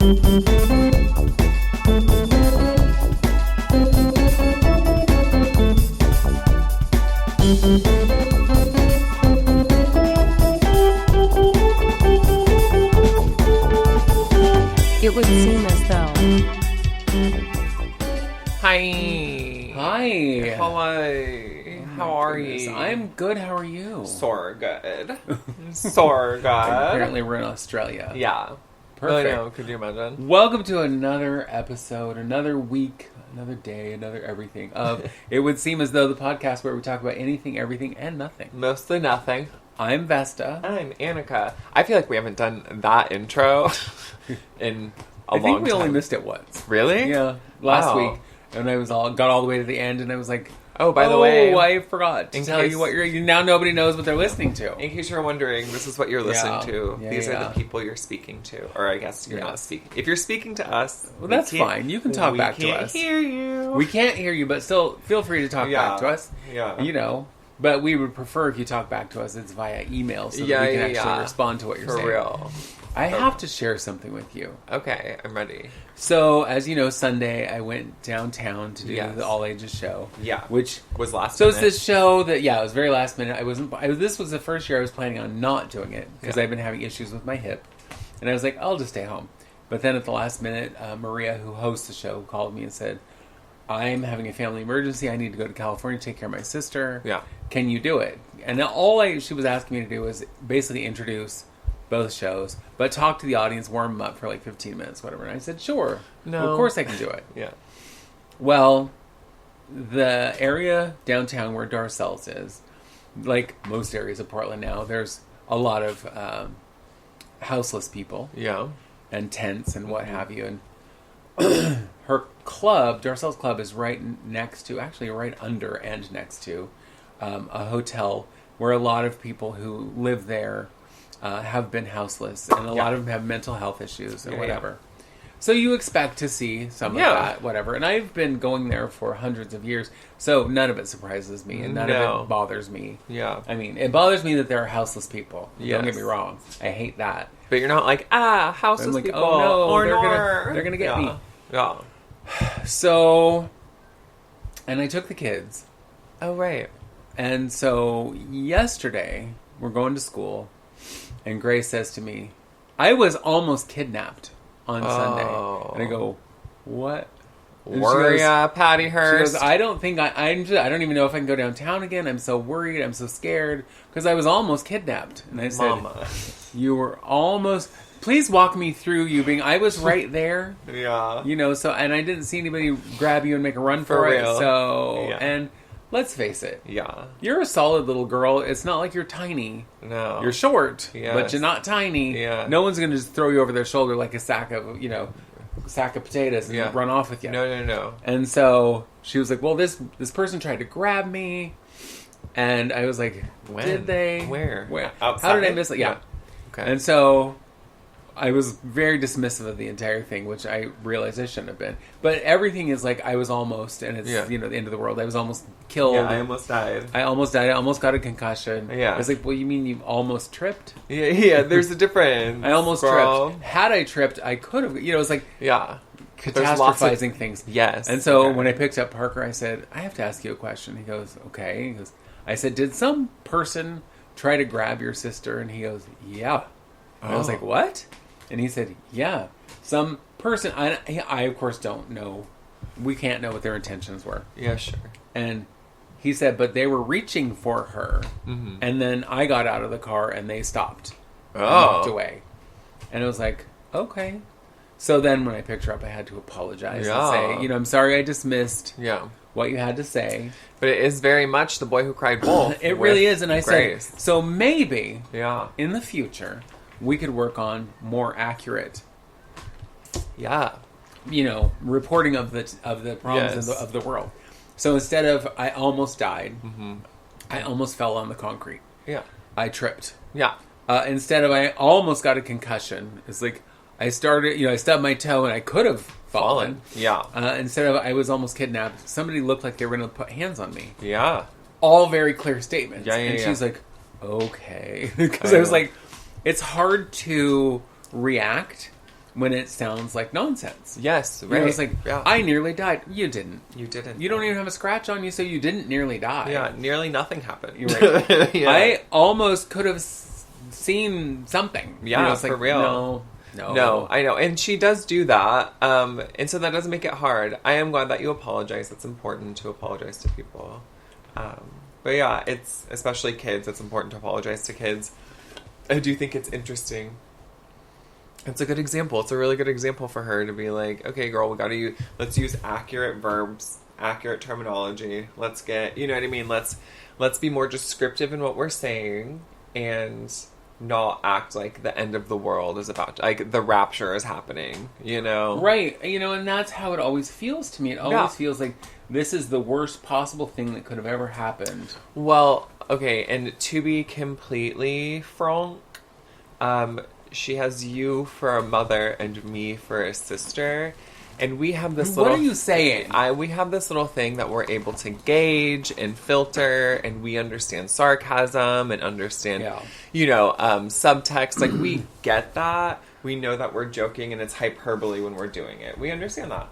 It would seem as though. Hi. Hi. Hello. How are you? I'm good. How are you? So good. So good. Apparently we're in Australia. Yeah. Perfect. I know. Could you imagine? Welcome to another episode, another week, another day, another everything of It Would Seem As Though, the podcast where we talk about anything, everything, and nothing. Mostly nothing. I'm Vesta. I'm Annika. I feel like we haven't done that intro in a long time. I think we only missed it once. Really? Yeah. Last Wow. week. And I got all the way to the end and I was like, Oh, by the way, I forgot to tell you what now nobody knows what they're listening to. In case you're wondering, this is what you're listening to. Yeah, These yeah. are the people you're speaking to. Or I guess you're not speaking. If you're speaking to us, well, that's fine. You can talk back to us. We can't hear you. We can't hear you, but still feel free to talk back to us. Yeah. You know. But we would prefer if you talk back to us, it's via email so that we can actually respond to what you're saying. For real. I have to share something with you. Okay, I'm ready. So, as you know, Sunday I went downtown to do the All Ages show. Yeah. Which was last So minute. it's this show that, it was very last minute. This was the first year I was planning on not doing it because I've been having issues with my hip. And I was like, I'll just stay home. But then at the last minute, Maria, who hosts the show, called me and said, I'm having a family emergency. I need to go to California to take care of my sister. Yeah. Can you do it? And she was asking me to do was basically introduce both shows, but talk to the audience, warm them up for like 15 minutes, whatever. And I said, sure. No. Well, of course I can do it. Yeah. Well, the area downtown where Darcel's is, like most areas of Portland now, there's a lot of houseless people. Yeah. And tents and what have you. And her club, Darcel's club, is right under and next to a hotel where a lot of people who live there have been houseless, and a lot of them have mental health issues or whatever. So you expect to see some of that, whatever. And I've been going there for hundreds of years, so none of it surprises me, and none of it bothers me. Yeah. I mean, it bothers me that there are houseless people. Yes. Don't get me wrong. I hate that. But you're not like, houseless I'm like, people. oh no, or they're gonna get me. Yeah. So, and I took the kids. Oh, right. And so yesterday, we're going to school, and Grace says to me, I was almost kidnapped on Sunday. And I go, what? And Worry, Patty Hearst. She goes, I don't think I don't even know if I can go downtown again. I'm so worried. I'm so scared. Because I was almost kidnapped. And I said, Mama. You were almost... Please walk me through you being... I was right there. Yeah. You know, so... And I didn't see anybody grab you and make a run for it. real. So... Yeah. And let's face it. Yeah. You're a solid little girl. It's not like you're tiny. No. You're short, Yes. but you're not tiny. Yeah. No one's going to just throw you over their shoulder like a sack of potatoes and run off with you. No. And so she was like, well, this person tried to grab me. And I was like, When? Did they? Where? Outside? How did I miss it? Yeah. Okay. And so I was very dismissive of the entire thing, which I realized I shouldn't have been. But everything is like, I was almost, and it's, the end of the world. I was almost killed. Yeah, I almost died. I almost died. I almost got a concussion. Yeah. I was like, well, you mean you almost tripped? Yeah, there's a difference. I almost girl. tripped. Had I tripped, I could have, it was like catastrophizing things. Yes. And so when I picked up Parker, I said, I have to ask you a question. He goes, okay. He goes, I said, did some person try to grab your sister? And he goes, yeah. And I was like, what? And he said, yeah. Some person, I of course don't know. We can't know what their intentions were. Yeah, sure. And he said, but they were reaching for her. Mm-hmm. And And then I got out of the car and they stopped. And walked away. And it was like, okay. So then when I picked her up, I had to apologize and say, I'm sorry I dismissed what you had to say. But it is very much the boy who cried wolf. It really is. And I Grace. said, so maybe in the future we could work on more accurate reporting of the problems of the world. So instead of I almost died, I almost fell on the concrete. Yeah. I tripped. Yeah. Instead of I almost got a concussion, it's like I started, I stubbed my toe and I could have fallen. Yeah. Instead of I was almost kidnapped, somebody looked like they were going to put hands on me. Yeah. All very clear statements. And she's like, okay. Because I was like, it's hard to react when it sounds like nonsense. Yes, right. You know, it's like, I nearly died. You didn't. You didn't. You don't even have a scratch on you, so you didn't nearly die. Yeah, nearly nothing happened. You're right. I almost could have seen something. Yeah, you know, it's for like, real. No, I know. And she does do that. And so that doesn't make it hard. I am glad that you apologize. It's important to apologize to people. But yeah, it's, especially kids, it's important to apologize to kids. I do think it's interesting. It's a good example. It's a really good example for her to be like, okay, girl, let's use accurate verbs, accurate terminology. Let's get, you know what I mean? Let's be more descriptive in what we're saying and not act like the end of the world is about, like the rapture is happening, you know? Right. You know, and that's how it always feels to me. It always feels like this is the worst possible thing that could have ever happened. Well, okay, and to be completely frank, she has you for a mother and me for a sister. And we have this What are you saying? We have this little thing that we're able to gauge and filter, and we understand sarcasm and understand, subtext. Like, we get that. We know that we're joking and it's hyperbole when we're doing it. We understand that.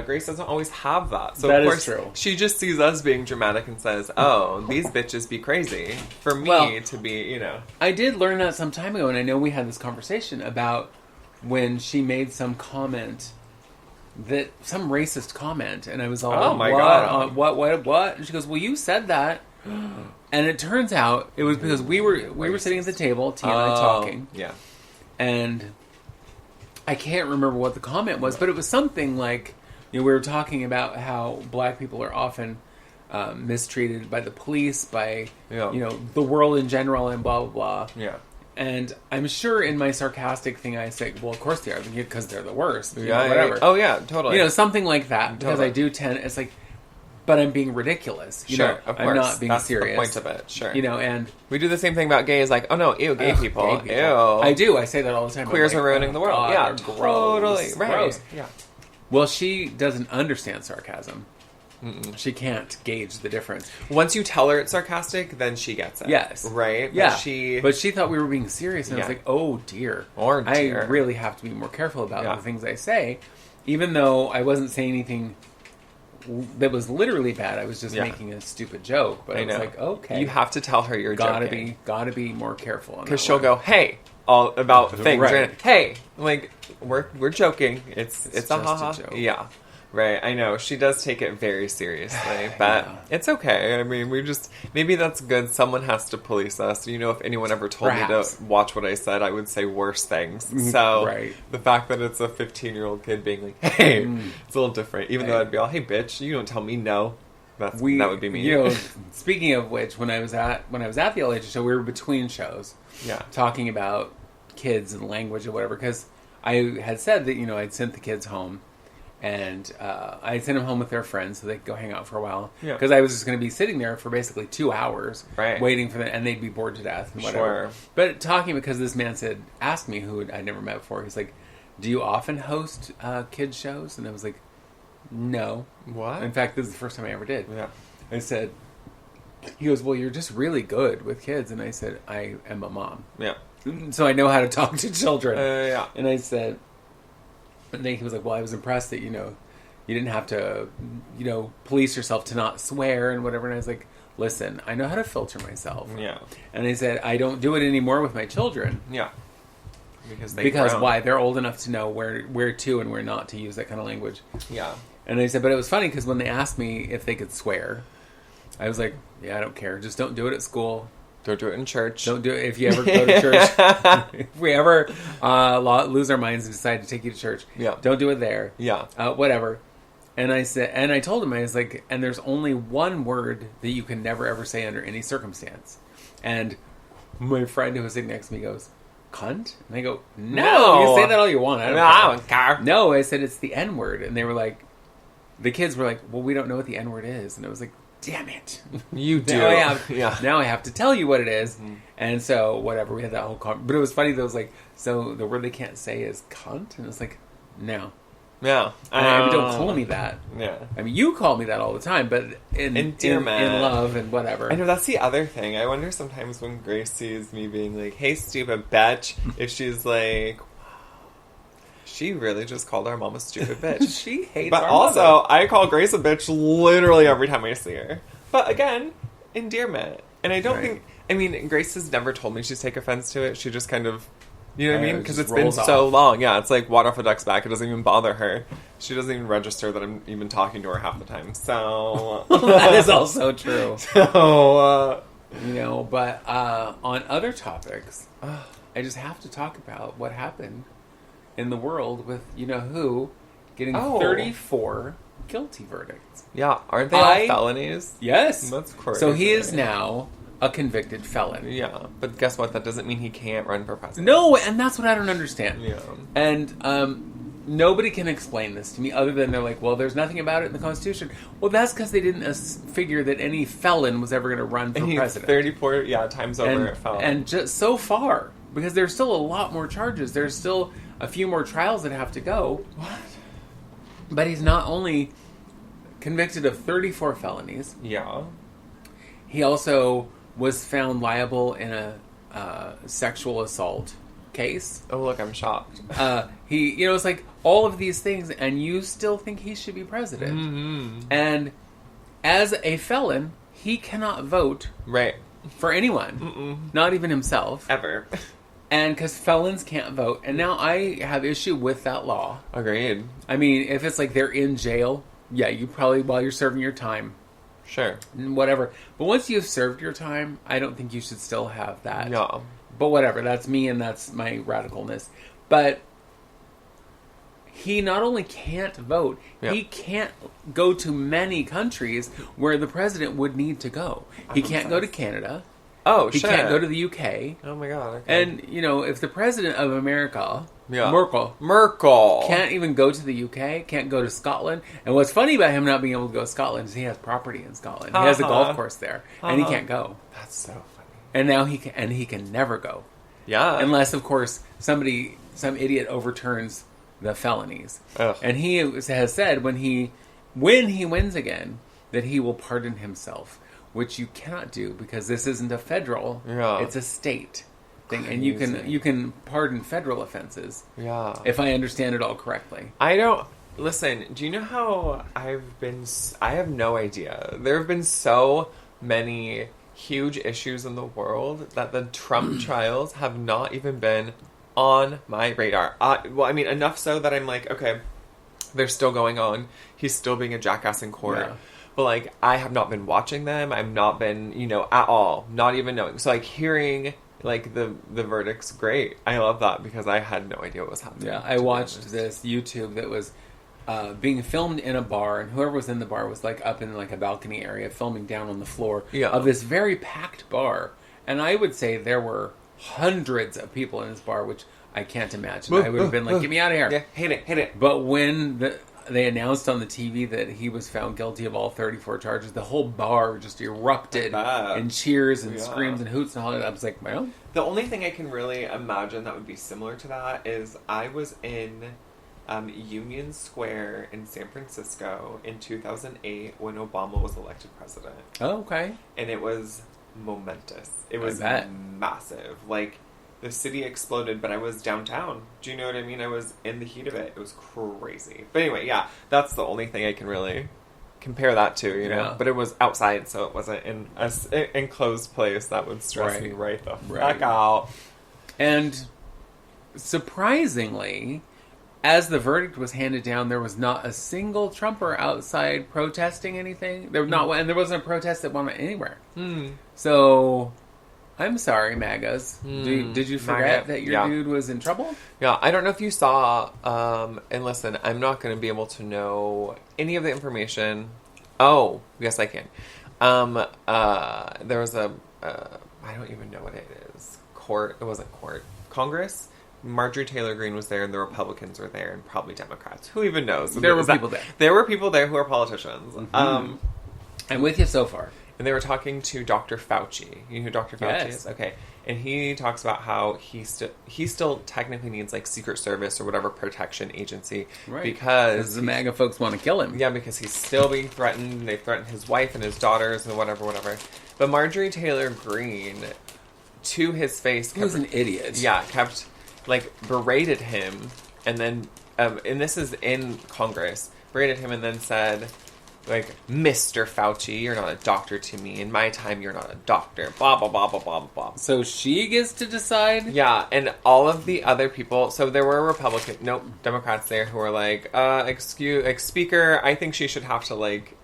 Grace doesn't always have that. So, that of course, is true. She just sees us being dramatic and says, oh, these bitches be crazy. For me to be, you know. I did learn that some time ago, and I know we had this conversation about when she made some comment, some racist comment, and I was all, oh my God. What? And she goes, well, you said that. And it turns out it was because we were sitting at the table, T and I talking. Yeah. And I can't remember what the comment was, but it was something like, we were talking about how black people are often mistreated by the police, by the world in general, and blah blah blah. Yeah. And I'm sure in my sarcastic thing I say, well, of course they are, because they're the worst. Yeah, whatever. Oh yeah, totally. Something like that. Because I do tend, it's like, but I'm being ridiculous. Sure, of course. I'm not being That's serious. That's the point of it. Sure. And we do the same thing about gays. Like, oh no, ew, gay people. Ew. I do. I say that all the time. Queers are ruining the world. God, yeah, totally. Right. Gross. Yeah. Well, she doesn't understand sarcasm. Mm-mm. She can't gauge the difference. Once you tell her it's sarcastic, then she gets it. Yes. Right? Yeah. But she thought we were being serious, and I was like, oh dear. Or dear. I really have to be more careful about the things I say, even though I wasn't saying anything that was literally bad. I was just making a stupid joke. But I was like, okay. You have to tell her you're joking. Gotta be more careful. Because she'll go, hey, all about things. Right. Hey, like, we're joking. It's just a haha. joke. Yeah. Right, I know. She does take it very seriously, but it's okay. I mean, maybe that's good. Someone has to police us. If anyone ever told me to watch what I said, I would say worse things. So, the fact that it's a 15-year-old kid being like, hey, it's a little different. Even though I'd be all, hey, bitch, you don't tell me no. That would be me. Speaking of which, when I was at the LH show, we were between shows. Yeah. Talking about kids and language or whatever, because I had said that, I'd sent the kids home. And I sent them home with their friends so they could go hang out for a while. Because I was just going to be sitting there for basically 2 hours waiting for them, and they'd be bored to death and whatever. Sure. But talking, because this man asked me, who I'd never met before, he's like, do you often host kids shows? And I was like, no. What? In fact, this is the first time I ever did. Yeah. I said, he goes, well, you're just really good with kids. And I said, I am a mom. Yeah. So I know how to talk to children. Yeah. And I said... And then he was like, well, I was impressed that, you didn't have to, police yourself to not swear and whatever. And I was like, listen, I know how to filter myself. Yeah. And I said, I don't do it anymore with my children. Yeah. Because why? They're old enough to know where to and where not to use that kind of language. Yeah. And I said, but it was funny because when they asked me if they could swear, I was like, yeah, I don't care. Just don't do it at school. Don't do it in church. Don't do it if you ever go to church. If we ever lose our minds and decide to take you to church, don't do it there. Yeah. Whatever. And I told him, I was like, and there's only one word that you can never ever say under any circumstance. And my friend who was sitting next to me goes, cunt? And I go, no. You say that all you want. I don't care. No, I said it's the N word. And they were like, the kids were like, well, we don't know what the N word is. And I was like, damn it. You do. Now I have to tell you what it is. Mm-hmm. And so, whatever, we had that whole but it was funny, that was like, so the word they can't say is cunt? And it's like, no. Yeah. I mean, don't call me that. Yeah. I mean, you call me that all the time, but in love and whatever. I know, that's the other thing. I wonder sometimes when Grace sees me being like, hey, stupid bitch, if she's like, She really just called our mom a stupid bitch. She hates But our also, mother. I call Grace a bitch literally every time I see her. But again, endearment. And I don't think... I mean, Grace has never told me she's take offense to it. She just kind of... You know what I mean? Because it's been so long. Yeah, it's like water off a duck's back. It doesn't even bother her. She doesn't even register that I'm even talking to her half the time. So... That is also true. So, You know, but on other topics, I just have to talk about what happened in the world with you-know-who getting 34 guilty verdicts. Yeah, aren't they all felonies? Yes. That's crazy. So he is now a convicted felon. Yeah, but guess what? That doesn't mean he can't run for president. No, and that's what I don't understand. Yeah. And nobody can explain this to me other than they're like, well, there's nothing about it in the Constitution. Well, that's because they didn't figure that any felon was ever going to run for president. 34, times over felon. And just so far, because there's still a lot more charges. There's still a few more trials that have to go. What? But he's not only convicted of 34 felonies. Yeah. He also was found liable in a sexual assault case. Oh, look, I'm shocked. It's like all of these things, and you still think he should be president. Mm-hmm. And as a felon, he cannot vote for anyone, not even himself. Ever. And because felons can't vote. And now I have issue with that law. Agreed. I mean, if it's like they're in jail, yeah, you probably, while you're serving your time. Sure. Whatever. But once you've served your time, I don't think you should still have that. Yeah. But whatever. That's me and that's my radicalness. But he not only can't vote, he can't go to many countries where the president would need to go. He can't go to Canada. Oh, he can't go to the UK. Oh my god. Okay. And, if the president of America, Merkel, can't even go to the UK, can't go to Scotland. And what's funny about him not being able to go to Scotland is he has property in Scotland. He has a golf course there, and he can't go. That's so funny. And now he can never go. Yeah. Unless, of course, some idiot overturns the felonies. Ugh. And he has said when he wins again that he will pardon himself, which you cannot do because this isn't a federal, it's a state thing. Crazy. And you can pardon federal offenses. Yeah. If I understand it all correctly. I don't... Listen, do you know how I have no idea. There have been so many huge issues in the world that the Trump trials have not even been on my radar. Enough so that I'm like, okay, they're still going on. He's still being a jackass in court. Yeah. But, I have not been watching them. I've not been, at all. Not even knowing. So, hearing, the verdict's great. I love that because I had no idea what was happening. Yeah, I watched this YouTube that was being filmed in a bar, and whoever was in the bar was, up in, a balcony area, filming down on the floor of this very packed bar. And I would say there were hundreds of people in this bar, which I can't imagine. I would have been like, get me out of here. Yeah, hit it. But when they announced on the TV that he was found guilty of all 34 charges, the whole bar just erupted in cheers and screams and hoots and all that. I was like, well... The only thing I can really imagine that would be similar to that is I was in Union Square in San Francisco in 2008 when Obama was elected president. Oh, okay. And it was momentous. It was massive. The city exploded, but I was downtown. Do you know what I mean? I was in the heat of it. It was crazy. But anyway, yeah, that's the only thing I can really compare that to, you know? Yeah. But it was outside, so it wasn't in an enclosed place. That would stress me right the fuck out. And surprisingly, as the verdict was handed down, there was not a single Trumper outside protesting anything. There wasn't a protest that went anywhere. So... I'm sorry, MAGAs. Did you forget that your dude was in trouble? Yeah, I don't know if you saw, and listen, I'm not going to be able to know any of the information. Oh, yes, I can. There was I don't even know what it is. It wasn't court. Congress? Marjorie Taylor Greene was there, and the Republicans were there, and probably Democrats. Who even knows? There were people there. There were people there who are politicians. Mm-hmm. I'm with you so far. And they were talking to Dr. Fauci. You know who Dr. Fauci is? Okay. And he talks about how he still technically needs Secret Service or whatever protection agency. Right. Because the MAGA folks want to kill him. Yeah, because he's still being threatened. They threatened his wife and his daughters and whatever. But Marjorie Taylor Greene, to his face... He was an idiot. Yeah, kept, berated him and then, and this is in Congress, berated him and then said, like, Mr. Fauci, you're not a doctor to me. In my time, you're not a doctor. Blah, blah, blah, blah, blah, blah. So she gets to decide? Yeah, and all of the other people, so there were Democrats there who were like, Speaker, I think she should have to, like,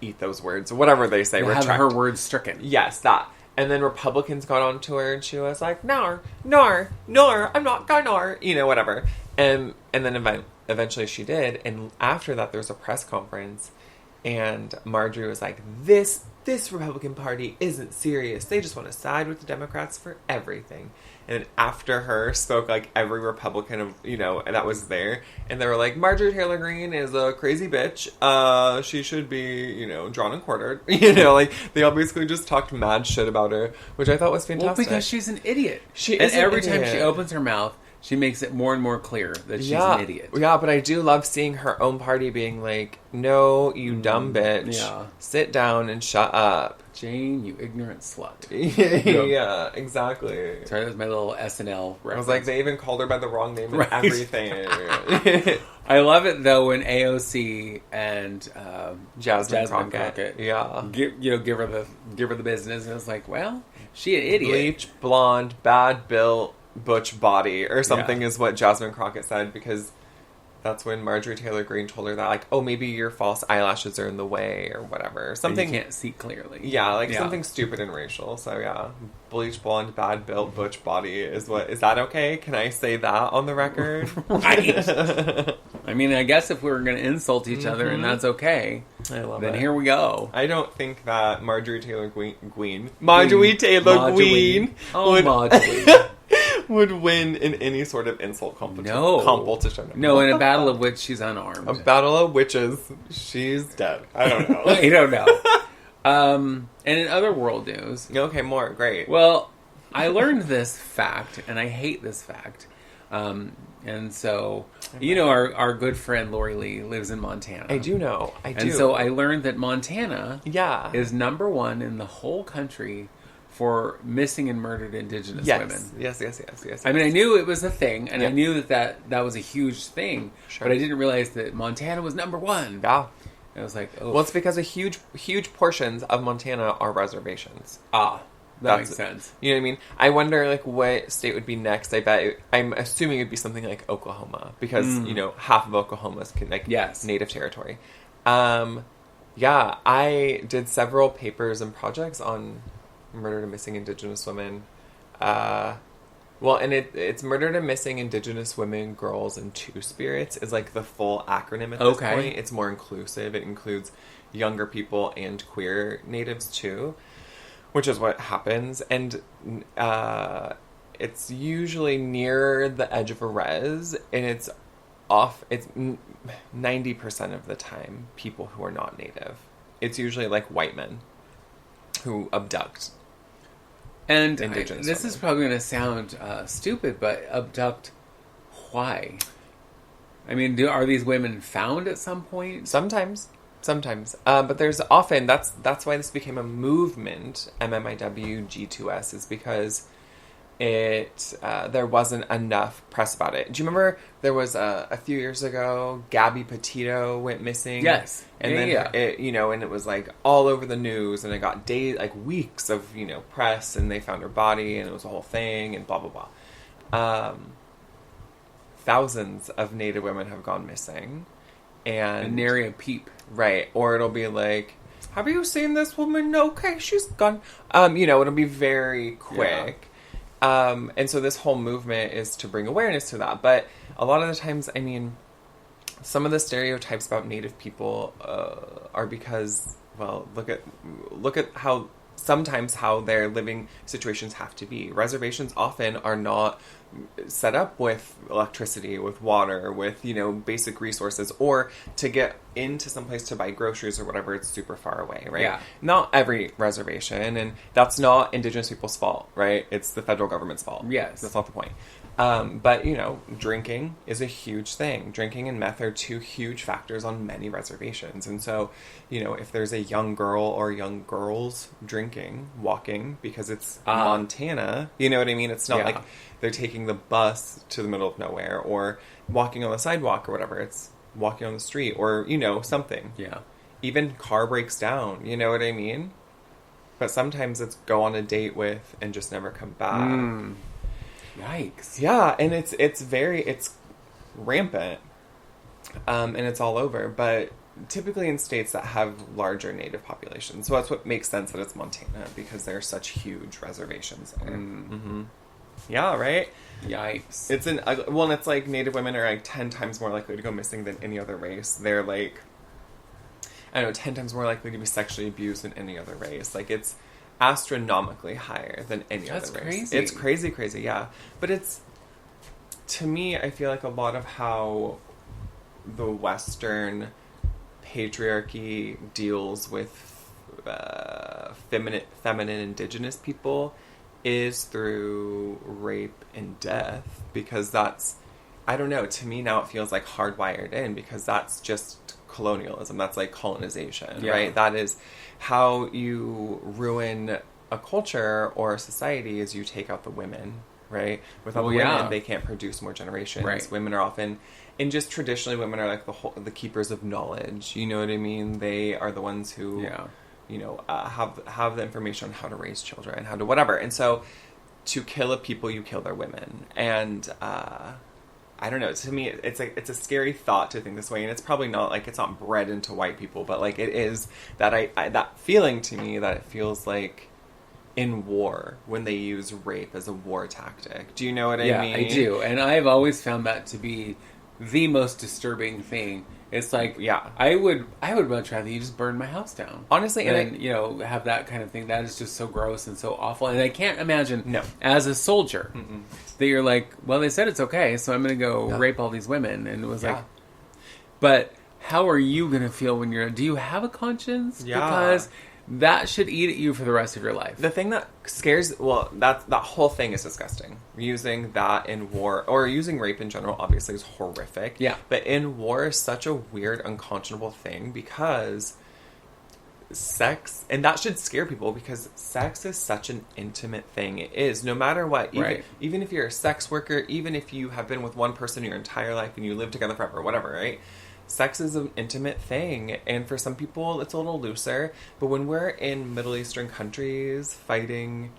eat those words, or whatever they say. Have her words stricken. Yes, that. And then Republicans got on to her, and she was like, nor, I'm not gonna, whatever. And then eventually she did, and after that, there was a press conference, and Marjorie was like, this Republican Party isn't serious. They just want to side with the Democrats for everything. And after her spoke, like, every Republican, that was there. And they were like, Marjorie Taylor Greene is a crazy bitch. She should be, drawn and quartered. Like, they all basically just talked mad shit about her, which I thought was fantastic. Well, because she's an idiot. And every time she opens her mouth, she makes it more and more clear that she's an idiot. Yeah, but I do love seeing her own party being like, no, you dumb bitch. Yeah. Sit down and shut up. Jane, you ignorant slut. Yeah, exactly. Sorry, that was my little SNL reference. I was like, they even called her by the wrong name and everything. I love it, though, when AOC and Jasmine Crockett. Yeah. Give her the business. And it's like, well, she an idiot. Bleach, blonde, bad built, butch body or something is what Jasmine Crockett said, because that's when Marjorie Taylor Greene told her that, like, oh, maybe your false eyelashes are in the way or whatever. Something and you can't see clearly. Yeah, something stupid and racial. So yeah, bleach, blonde, bad built, butch body is that okay? Can I say that on the record? Right. I mean, I guess if we were going to insult each other and that's okay, I love then it. Here we go. I don't think that Marjorie Taylor Greene would win in any sort of insult competition. No, in a battle of which she's unarmed. A battle of witches, she's dead. I don't know. I don't know. And in other world news... Okay, more. Great. Well, I learned this fact, and I hate this fact. And so, our good friend Lori Lee lives in Montana. I do know. And so I learned that Montana is number one in the whole country for missing and murdered Indigenous women. Yes. I mean, I knew it was a thing, and I knew that was a huge thing, but I didn't realize that Montana was number one. Yeah. I was like, oh. Well, it's because huge portions of Montana are reservations. That makes sense. You know what I mean? I wonder, like, what state would be next. I'm assuming it'd be something like Oklahoma, because, half of Oklahoma is, native territory. I did several papers and projects on murdered and missing Indigenous women. It's murdered and missing Indigenous women, girls, and Two-Spirits is, like, the full acronym at this point. It's more inclusive. It includes younger people and queer natives, too, which is what happens. And it's usually near the edge of a res, and it's 90% of the time people who are not native. It's usually, like, white men who abduct. And this is probably going to sound stupid, but abduct, why? I mean, are these women found at some point? Sometimes. But there's often, that's why this became a movement, MMIW G2S, is because there wasn't enough press about it. Do you remember there was a few years ago, Gabby Petito went missing? Yes. And then it, and it was like all over the news, and it got weeks of, press, and they found her body, and it was a whole thing, and blah, blah, blah. Thousands of Native women have gone missing. And nary a peep. Right. Or it'll be like, have you seen this woman? Okay, she's gone. It'll be very quick. Yeah. And so this whole movement is to bring awareness to that. But a lot of the times, I mean, some of the stereotypes about Native people are because, well, look at how sometimes how their living situations have to be. Reservations often are not set up with electricity, with water, with, basic resources, or to get into some place to buy groceries or whatever, it's super far away, right? Yeah. Not every reservation, and that's not Indigenous people's fault, right? It's the federal government's fault. Yes. That's not the point. But, you know, drinking is a huge thing. Drinking and meth are two huge factors on many reservations. And so, you know, if there's a young girl or young girls drinking, walking, because it's Montana, you know what I mean? It's not like they're taking the bus to the middle of nowhere or walking on the sidewalk or whatever. It's walking on the street or, you know, something. Yeah. Even car breaks down, you know what I mean? But sometimes it's go on a date with and just never come back. Yikes. Yeah, and it's rampant. And it's all over. But typically in states that have larger native populations. So that's what makes sense that it's Montana, because there are such huge reservations there. Mm-hmm. Yeah, right? Yikes. And it's like native women are like 10 times more likely to go missing than any other race. They're like, I don't know, 10 times more likely to be sexually abused than any other race. Like, it's astronomically higher than any other race. That's crazy. It's crazy, yeah. But it's, to me, I feel like a lot of how the Western patriarchy deals with feminine indigenous people is through rape and death. Because that's, I don't know, to me now it feels like hardwired in, because that's just colonialism. That's like colonization, right? That is how you ruin a culture or a society, is you take out the women, right? Without the women, they can't produce more generations. Right. Women are often, and just traditionally, women are like the keepers of knowledge. You know what I mean? They are the ones who, you know, have the information on how to raise children, how to whatever. And so, to kill a people, you kill their women, and I don't know. To me, it's a scary thought to think this way, and it's probably not like it's not bred into white people, but like it is that that feeling to me that it feels like in war when they use rape as a war tactic. Do you know what I mean? Yeah, I do, and I've always found that to be the most disturbing thing. It's like, I would much rather you just burn my house down, honestly, and you know, have that kind of thing. That is just so gross and so awful, and I can't imagine as a soldier that you're like, well, they said it's okay, so I'm going to go rape all these women, and it was like, but how are you going to feel when do you have a conscience? Because that should eat at you for the rest of your life. The thing that scares, that whole thing is disgusting. Using that in war, or using rape in general, obviously is horrific. Yeah. But in war is such a weird, unconscionable thing, because sex, and that should scare people, because sex is such an intimate thing. It is, no matter what. Even if you're a sex worker, even if you have been with one person your entire life and you live together forever, whatever, right? Sex is an intimate thing, and for some people it's a little looser, but when we're in Middle Eastern countries fighting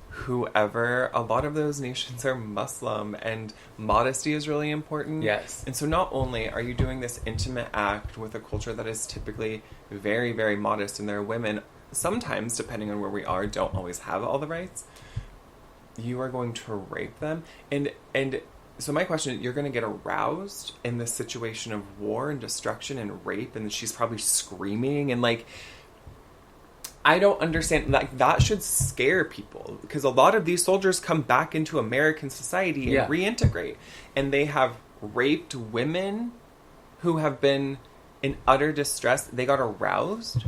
whoever, a lot of those nations are Muslim, and modesty is really important. Yes. And so not only are you doing this intimate act with a culture that is typically very, very modest, and their women, sometimes, depending on where we are, don't always have all the rights, you are going to rape them, and so my question, you're going to get aroused in this situation of war and destruction and rape, and she's probably screaming, and like, I don't understand, like, that should scare people, because a lot of these soldiers come back into American society and reintegrate, and they have raped women who have been in utter distress. They got aroused.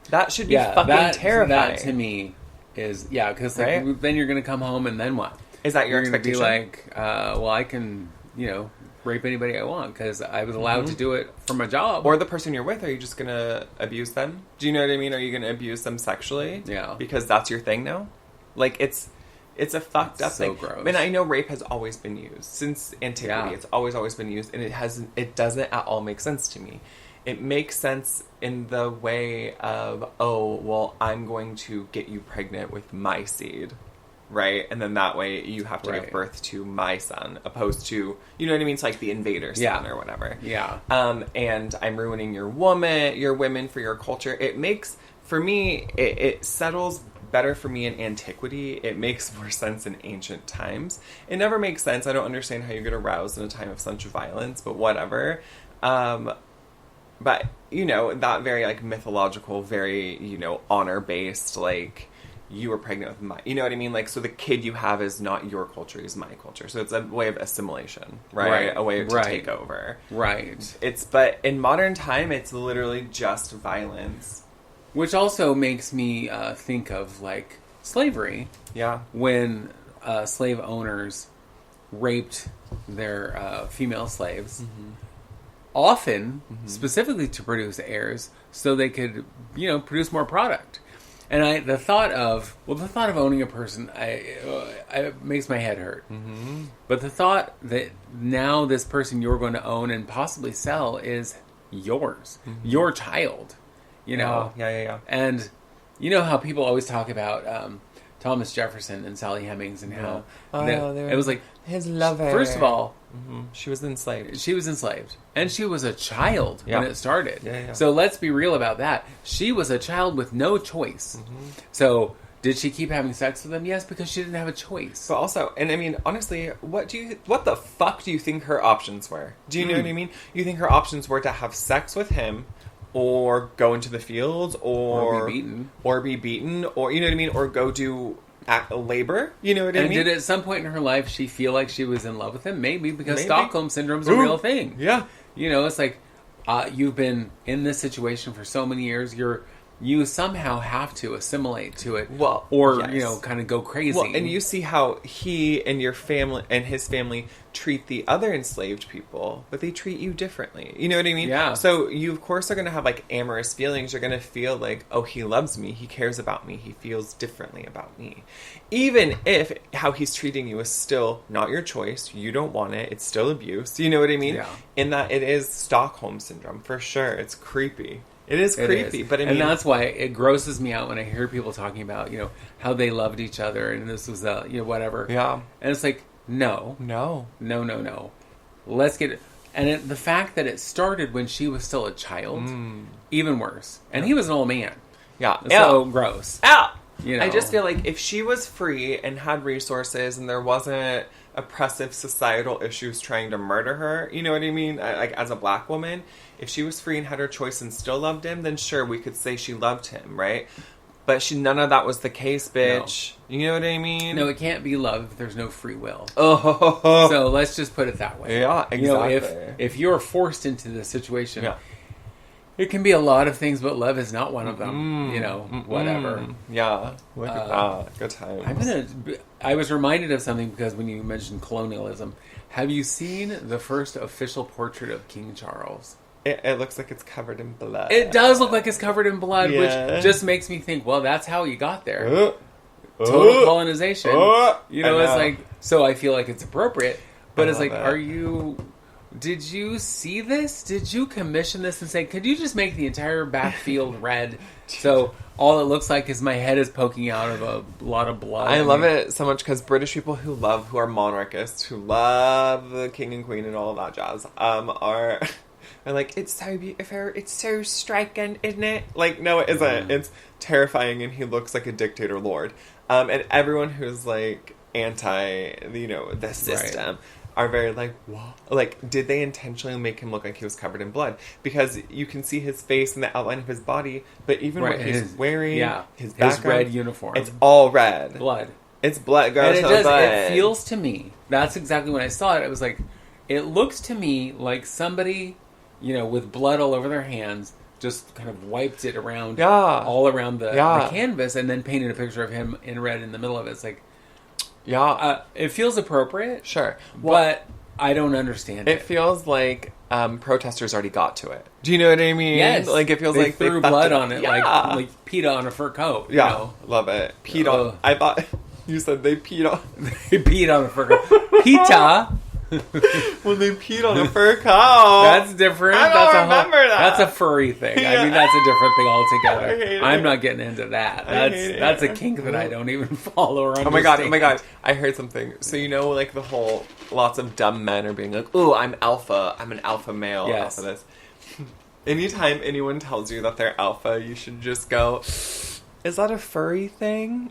That should be fucking terrifying. That to me is, because like, then you're going to come home, and then what? Is that your expectation? You're going to be like, well, I can, you know, rape anybody I want because I was allowed to do it for my job. Or the person you're with, are you just going to abuse them? Do you know what I mean? Are you going to abuse them sexually? Yeah. Because that's your thing now? Like, it's a fucked up thing. Gross. And I know rape has always been used. Since antiquity, it's always been used. And it doesn't at all make sense to me. It makes sense in the way of, oh, well, I'm going to get you pregnant with my seed. Right? And then that way you have to give birth to my son, opposed to, you know what I mean? It's like the invader son or whatever. Yeah. And I'm ruining your women for your culture. It makes, for me, it settles better for me in antiquity. It makes more sense in ancient times. It never makes sense. I don't understand how you get aroused in a time of such violence, but whatever. But, you know, that very, like, mythological, very, you know, honor-based, like, you were pregnant with my, you know what I mean? Like, so the kid you have is not your culture, is my culture. So it's a way of assimilation, right? A way to take over. Right. But in modern time, it's literally just violence. Which also makes me think of, like, slavery. Yeah. When slave owners raped their female slaves, often specifically to produce heirs, so they could, produce more product. And the thought of owning a person, it makes my head hurt. Mm-hmm. But the thought that now this person you're going to own and possibly sell is yours, your child, Yeah. And you know how people always talk about Thomas Jefferson and Sally Hemings and how it was like his lover. First of all, she was enslaved. And she was a child when it started. Yeah. So let's be real about that. She was a child with no choice. So did she keep having sex with him? Yes, because she didn't have a choice. But also, and I mean, honestly, what the fuck do you think her options were? Do you know what I mean? You think her options were to have sex with him, or go into the fields, or be beaten, or you know what I mean, or go do labor, you know what I mean? And did at some point in her life she feel like she was in love with him? Maybe, because Stockholm Syndrome's a real thing. Yeah. It's like, you've been in this situation for so many years, you somehow have to assimilate to it, kind of go crazy. Well, and you see how he and your family and his family treat the other enslaved people, but they treat you differently. You know what I mean? Yeah. So you, of course, are going to have like amorous feelings. You're going to feel like, oh, he loves me. He cares about me. He feels differently about me. Even if how he's treating you is still not your choice. You don't want it. It's still abuse. You know what I mean? Yeah. In that it is Stockholm Syndrome, for sure. It's creepy. It is creepy, but I mean... And that's why it grosses me out when I hear people talking about, how they loved each other and this was, whatever. Yeah. And it's like, no. Let's get it. And the fact that it started when she was still a child, even worse. And he was an old man. Yeah. So gross. Ow! You know? I just feel like if she was free and had resources and there wasn't oppressive societal issues trying to murder her, you know what I mean? Like, as a black woman, if she was free and had her choice and still loved him, then sure, we could say she loved him, right? But none of that was the case, bitch. No. You know what I mean? No, it can't be love if there's no free will. Oh. So let's just put it that way. Yeah, exactly. If you're forced into this situation... Yeah. It can be a lot of things, but love is not one of them. Whatever. Yeah. Look at that. Good times. I was reminded of something because when you mentioned colonialism, have you seen the first official portrait of King Charles? It looks like it's covered in blood. It does look like it's covered in blood, which just makes me think, well, that's how you got there. Total colonization. It's like, so I feel like it's appropriate, but it's like, did you see this? Did you commission this and say, could you just make the entire backfield red? So all it looks like is my head is poking out of a lot of blood. I love it so much because British people who are monarchists, who love the king and queen and all of that jazz, are like, it's so beautiful, it's so striking, isn't it? Like, no, it isn't. It's terrifying and he looks like a dictator lord. And everyone who's like anti, the system... are very like, what? Like, did they intentionally make him look like he was covered in blood? Because you can see his face and the outline of his body, but even what he's wearing, his red uniform, it's all red. Blood. It's blood, girl. And it feels to me, that's exactly when I saw it, it was like, it looks to me like somebody, with blood all over their hands, just kind of wiped it around, all around the canvas, and then painted a picture of him in red in the middle of it. It's like, it feels appropriate. Sure. But I don't understand it. It feels like protesters already got to it. Do you know what I mean? Yes. Like, it feels like they threw blood on it, like PETA on a fur coat. Yeah. Love it. Peed on... I thought... You said they peed on... They peed on a fur coat. PETA... When they peed on a fur coat. That's different. I don't remember that. That's a furry thing. Yeah. I mean, that's a different thing altogether. I hate it. I'm not getting into that. That's a kink that I don't even follow or understand. Oh my god. I heard something. So like the whole, lots of dumb men are being like, ooh, I'm alpha. I'm an alpha male. Yes. Alpha this. Anytime anyone tells you that they're alpha, you should just go, is that a furry thing?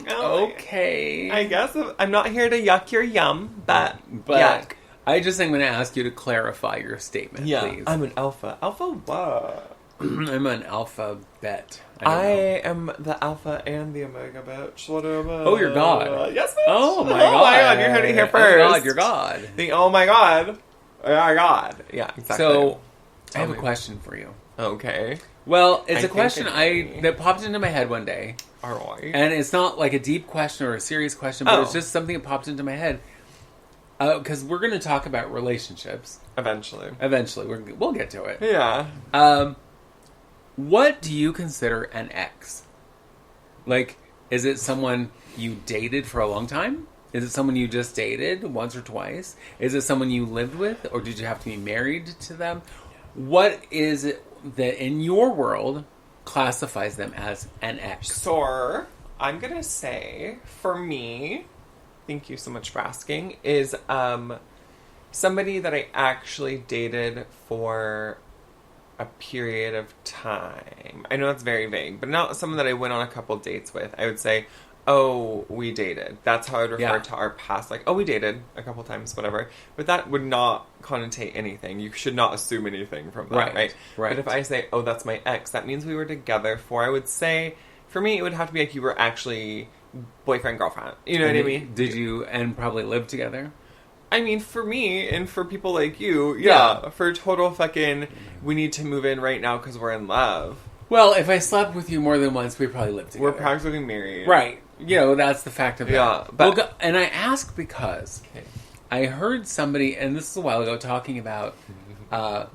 Okay. I guess I'm not here to yuck your yum, but yuck. I just am going to ask you to clarify your statement, please. I'm an alpha. Alpha what? I'm an alpha bet. I am the alpha and the omega bitch. Whatever. Oh, you're God. Yes, bitch. Oh my God. You heard it here first. Oh God, you're God. Oh my God. Oh my God. Yeah, exactly. So, I have a question for you. Okay. Well, it's a question that popped into my head one day. All right. And it's not like a deep question or a serious question, but it's just something that popped into my head. Because we're going to talk about relationships. Eventually. We'll get to it. Yeah. What do you consider an ex? Like, is it someone you dated for a long time? Is it someone you just dated once or twice? Is it someone you lived with? Or did you have to be married to them? What is it that in your world classifies them as an ex? So, I'm going to say, for me, thank you so much for asking, is somebody that I actually dated for a period of time. I know that's very vague, but not someone that I went on a couple dates with. I would say, oh, we dated. That's how I would refer to our past. Like, oh, we dated a couple times, whatever. But that would not connotate anything. You should not assume anything from that, right? But if I say, oh, that's my ex, that means we were together for, I would say, for me, it would have to be like you were actually boyfriend, girlfriend. You know what I mean? Did you, and probably live together? I mean, for me, and for people like you, for total fucking, we need to move in right now because we're in love. Well, if I slept with you more than once, we probably lived together. We're practically married. Right. You know, that's the fact of it. Yeah. But, and I ask because I heard somebody, and this is a while ago, talking about that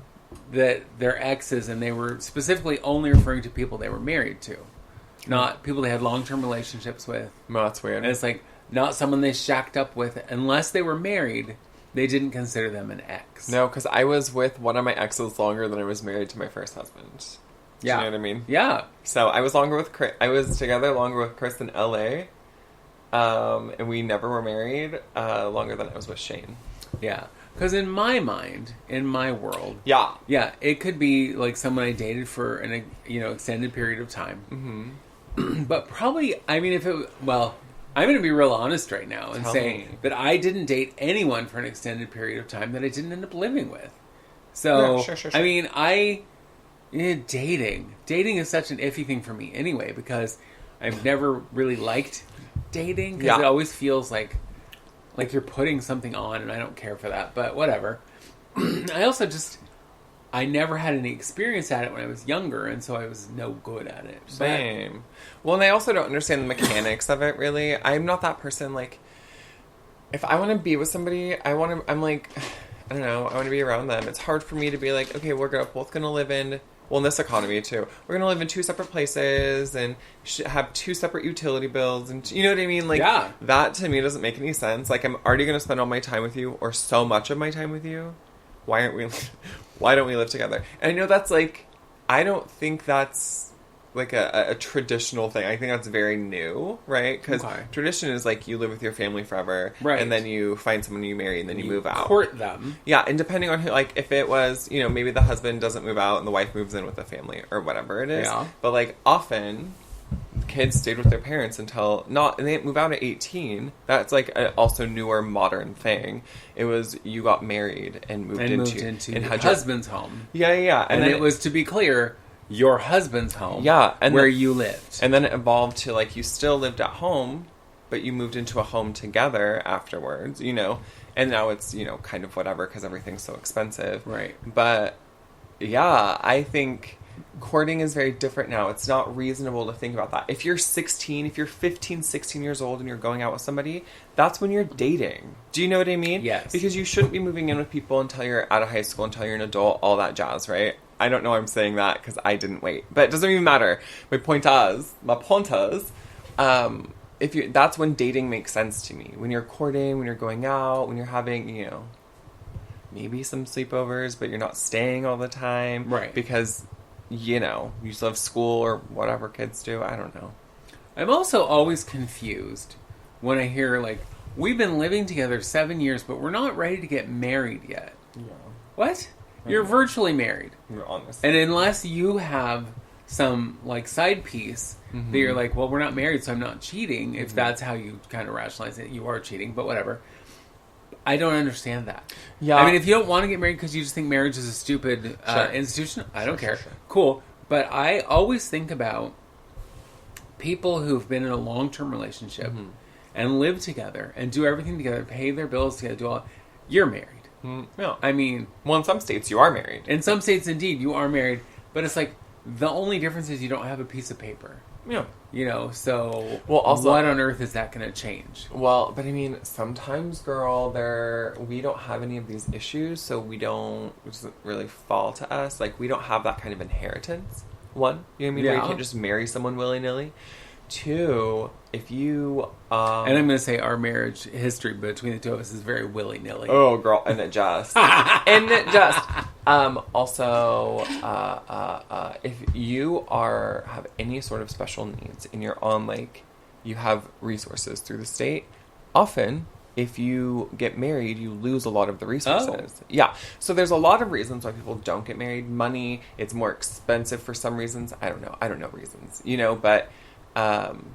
their exes, and they were specifically only referring to people they were married to. Not people they had long-term relationships with. No, that's weird. And it's like, not someone they shacked up with. Unless they were married, they didn't consider them an ex. No, because I was with one of my exes longer than I was married to my first husband. Do you know what I mean? Yeah. So I was longer with Chris. I was together longer with Chris in LA. And we never were married longer than I was with Shane. Yeah. Because in my mind, in my world... Yeah. Yeah, it could be like someone I dated for an extended period of time. Mm-hmm. But probably, I mean, if it... Well, I'm going to be real honest right now and say that I didn't date anyone for an extended period of time that I didn't end up living with. So, yeah, sure. I mean, dating is such an iffy thing for me anyway, because I've never really liked dating, because it always feels like you're putting something on, and I don't care for that, but whatever. I never had any experience at it when I was younger, and so I was no good at it. Same. Well, and I also don't understand the mechanics of it, really. I'm not that person, like, if I want to be with somebody, I'm like, I don't know, I want to be around them. It's hard for me to be like, okay, we're both going to live in, well, in this economy, too, we're going to live in two separate places and have two separate utility bills, and you know what I mean? Like, that to me doesn't make any sense. Like, I'm already going to spend all my time with you, or so much of my time with you. Why don't we live together? And I know that's like, I don't think that's like a traditional thing. I think that's very new, right? Because tradition is like you live with your family forever, right? And then you find someone you marry, and then you move out. Court them. Yeah, and depending on who, like if it was, maybe the husband doesn't move out and the wife moves in with the family or whatever it is. Yeah. But like often, kids stayed with their parents and they didn't move out at 18. That's like a also newer modern thing. It was you got married and moved into your husband's home. Yeah. And then it was, to be clear, your husband's home. Yeah, and where you lived. And then it evolved to like you still lived at home, but you moved into a home together afterwards, And now it's, kind of whatever because everything's so expensive. Right. But yeah, I think courting is very different now. It's not reasonable to think about that. If you're 15, 16 years old and you're going out with somebody, that's when you're dating. Do you know what I mean? Yes. Because you shouldn't be moving in with people until you're out of high school, until you're an adult, all that jazz, right? I don't know why I'm saying that because I didn't wait. But it doesn't even matter. My point is, that's when dating makes sense to me. When you're courting, when you're going out, when you're having, maybe some sleepovers, but you're not staying all the time. Right. Because you still have school or whatever kids do. I don't know. I'm also always confused when I hear, like, we've been living together 7 years, but we're not ready to get married yet. Yeah. What? You're virtually married. You're honest. And unless you have some, like, side piece that you're like, well, we're not married, so I'm not cheating, if that's how you kind of rationalize it, you are cheating, but whatever. I don't understand that. Yeah. I mean, if you don't want to get married because you just think marriage is a stupid institution, I don't care. Sure. Cool. But I always think about people who've been in a long-term relationship and live together and do everything together, pay their bills together, you're married. Yeah. I mean... Well, in some states, you are married. In some states, indeed, you are married. But it's like, the only difference is you don't have a piece of paper. Yeah. You know, so well, also, what on earth is that going to change? Well, but I mean, sometimes, girl, we don't have any of these issues, so it doesn't really fall to us. Like, we don't have that kind of inheritance. One, you know what I mean? Yeah. Where you can't just marry someone willy-nilly. Two, if you... and I'm going to say our marriage history between the two of us is very willy-nilly. Oh, girl, and it just... Also, if you have any sort of special needs and you're on, like, you have resources through the state, often, if you get married, you lose a lot of the resources. Oh. Yeah. So there's a lot of reasons why people don't get married. Money, it's more expensive for some reasons. I don't know reasons, you know, but...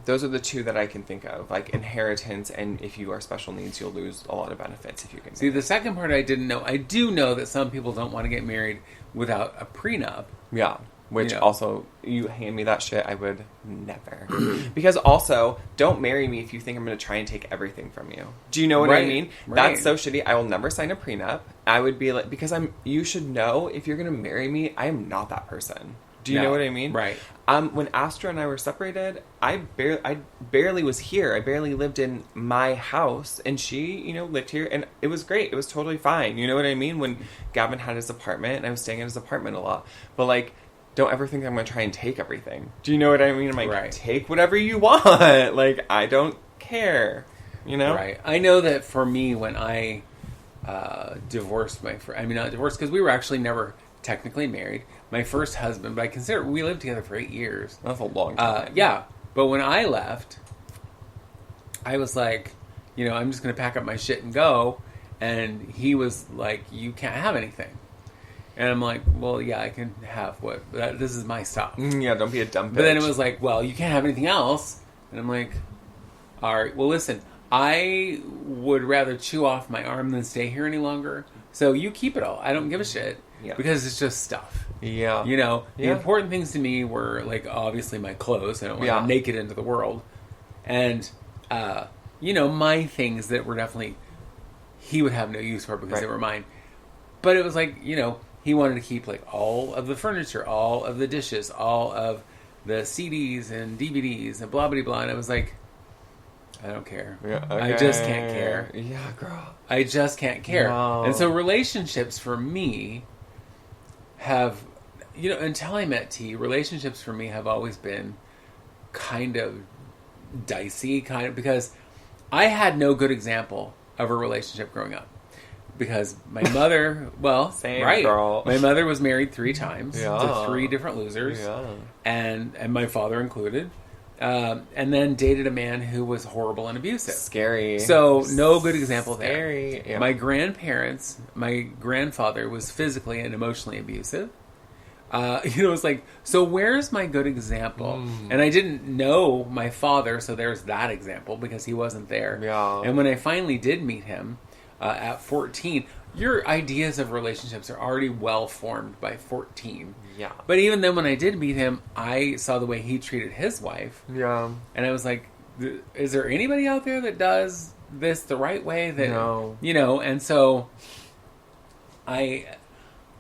those are the two that I can think of, like inheritance, and if you are special needs, you'll lose a lot of benefits if you can. See, the second part I didn't know. I do know that some people don't want to get married without a prenup. Yeah, which you know. Also, you hand me that shit, I would never. Because also, don't marry me if you think I'm going to try and take everything from you. Do you know what I mean? Right. That's so shitty. I will never sign a prenup. I would be like, because you should know, if you're going to marry me, I am not that person. Do you know what I mean? Right. When Astra and I were separated, I barely was here. I barely lived in my house, and she, you know, lived here, and it was great. It was totally fine. You know what I mean? When Gavin had his apartment, and I was staying in his apartment a lot. But, like, don't ever think I'm going to try and take everything. Do you know what I mean? I'm like, right. Take whatever you want. Like, I don't care. You know? Right. I know that for me, when I divorced my friend, I mean, not divorced, because we were actually never technically married. My first husband, but I consider we lived together for 8 years. That's a long time. Yeah, but when I left, I was like, you know, I'm just going to pack up my shit and go. And he was like, you can't have anything. And I'm like, well, yeah, I can have what? But this is my stuff. Yeah, don't be a dumb bitch. But then it was like, well, you can't have anything else. And I'm like, all right, well, listen, I would rather chew off my arm than stay here any longer. So you keep it all. I don't give a shit. Yeah. Because it's just stuff. Yeah. You know, the important things to me were, like, obviously my clothes. I don't want to naked into the world. And, you know, my things that were definitely, he would have no use for because they were mine. But it was like, you know, he wanted to keep, like, all of the furniture, all of the dishes, all of the CDs and DVDs and blah, blah, blah. And I was like, I don't care. Yeah, okay. I just can't care. Yeah, girl. I just can't care. No. And so relationships for me have, you know, until I met T, relationships for me have always been kind of dicey, because I had no good example of a relationship growing up. Because my mother, well, same girl. My mother was married 3 times to 3 different losers, and my father included. And then dated a man who was horrible and abusive. Scary. So, no good example there. Scary. Yeah. My grandparents, my grandfather was physically and emotionally abusive. You know, it's like, so where's my good example? And I didn't know my father, so there's that example, because he wasn't there. Yeah. And when I finally did meet him, at 14, your ideas of relationships are already well formed by 14. Yeah. But even then, when I did meet him, I saw the way he treated his wife. Yeah. And I was like, is there anybody out there that does this the right way? That, no. You know, and so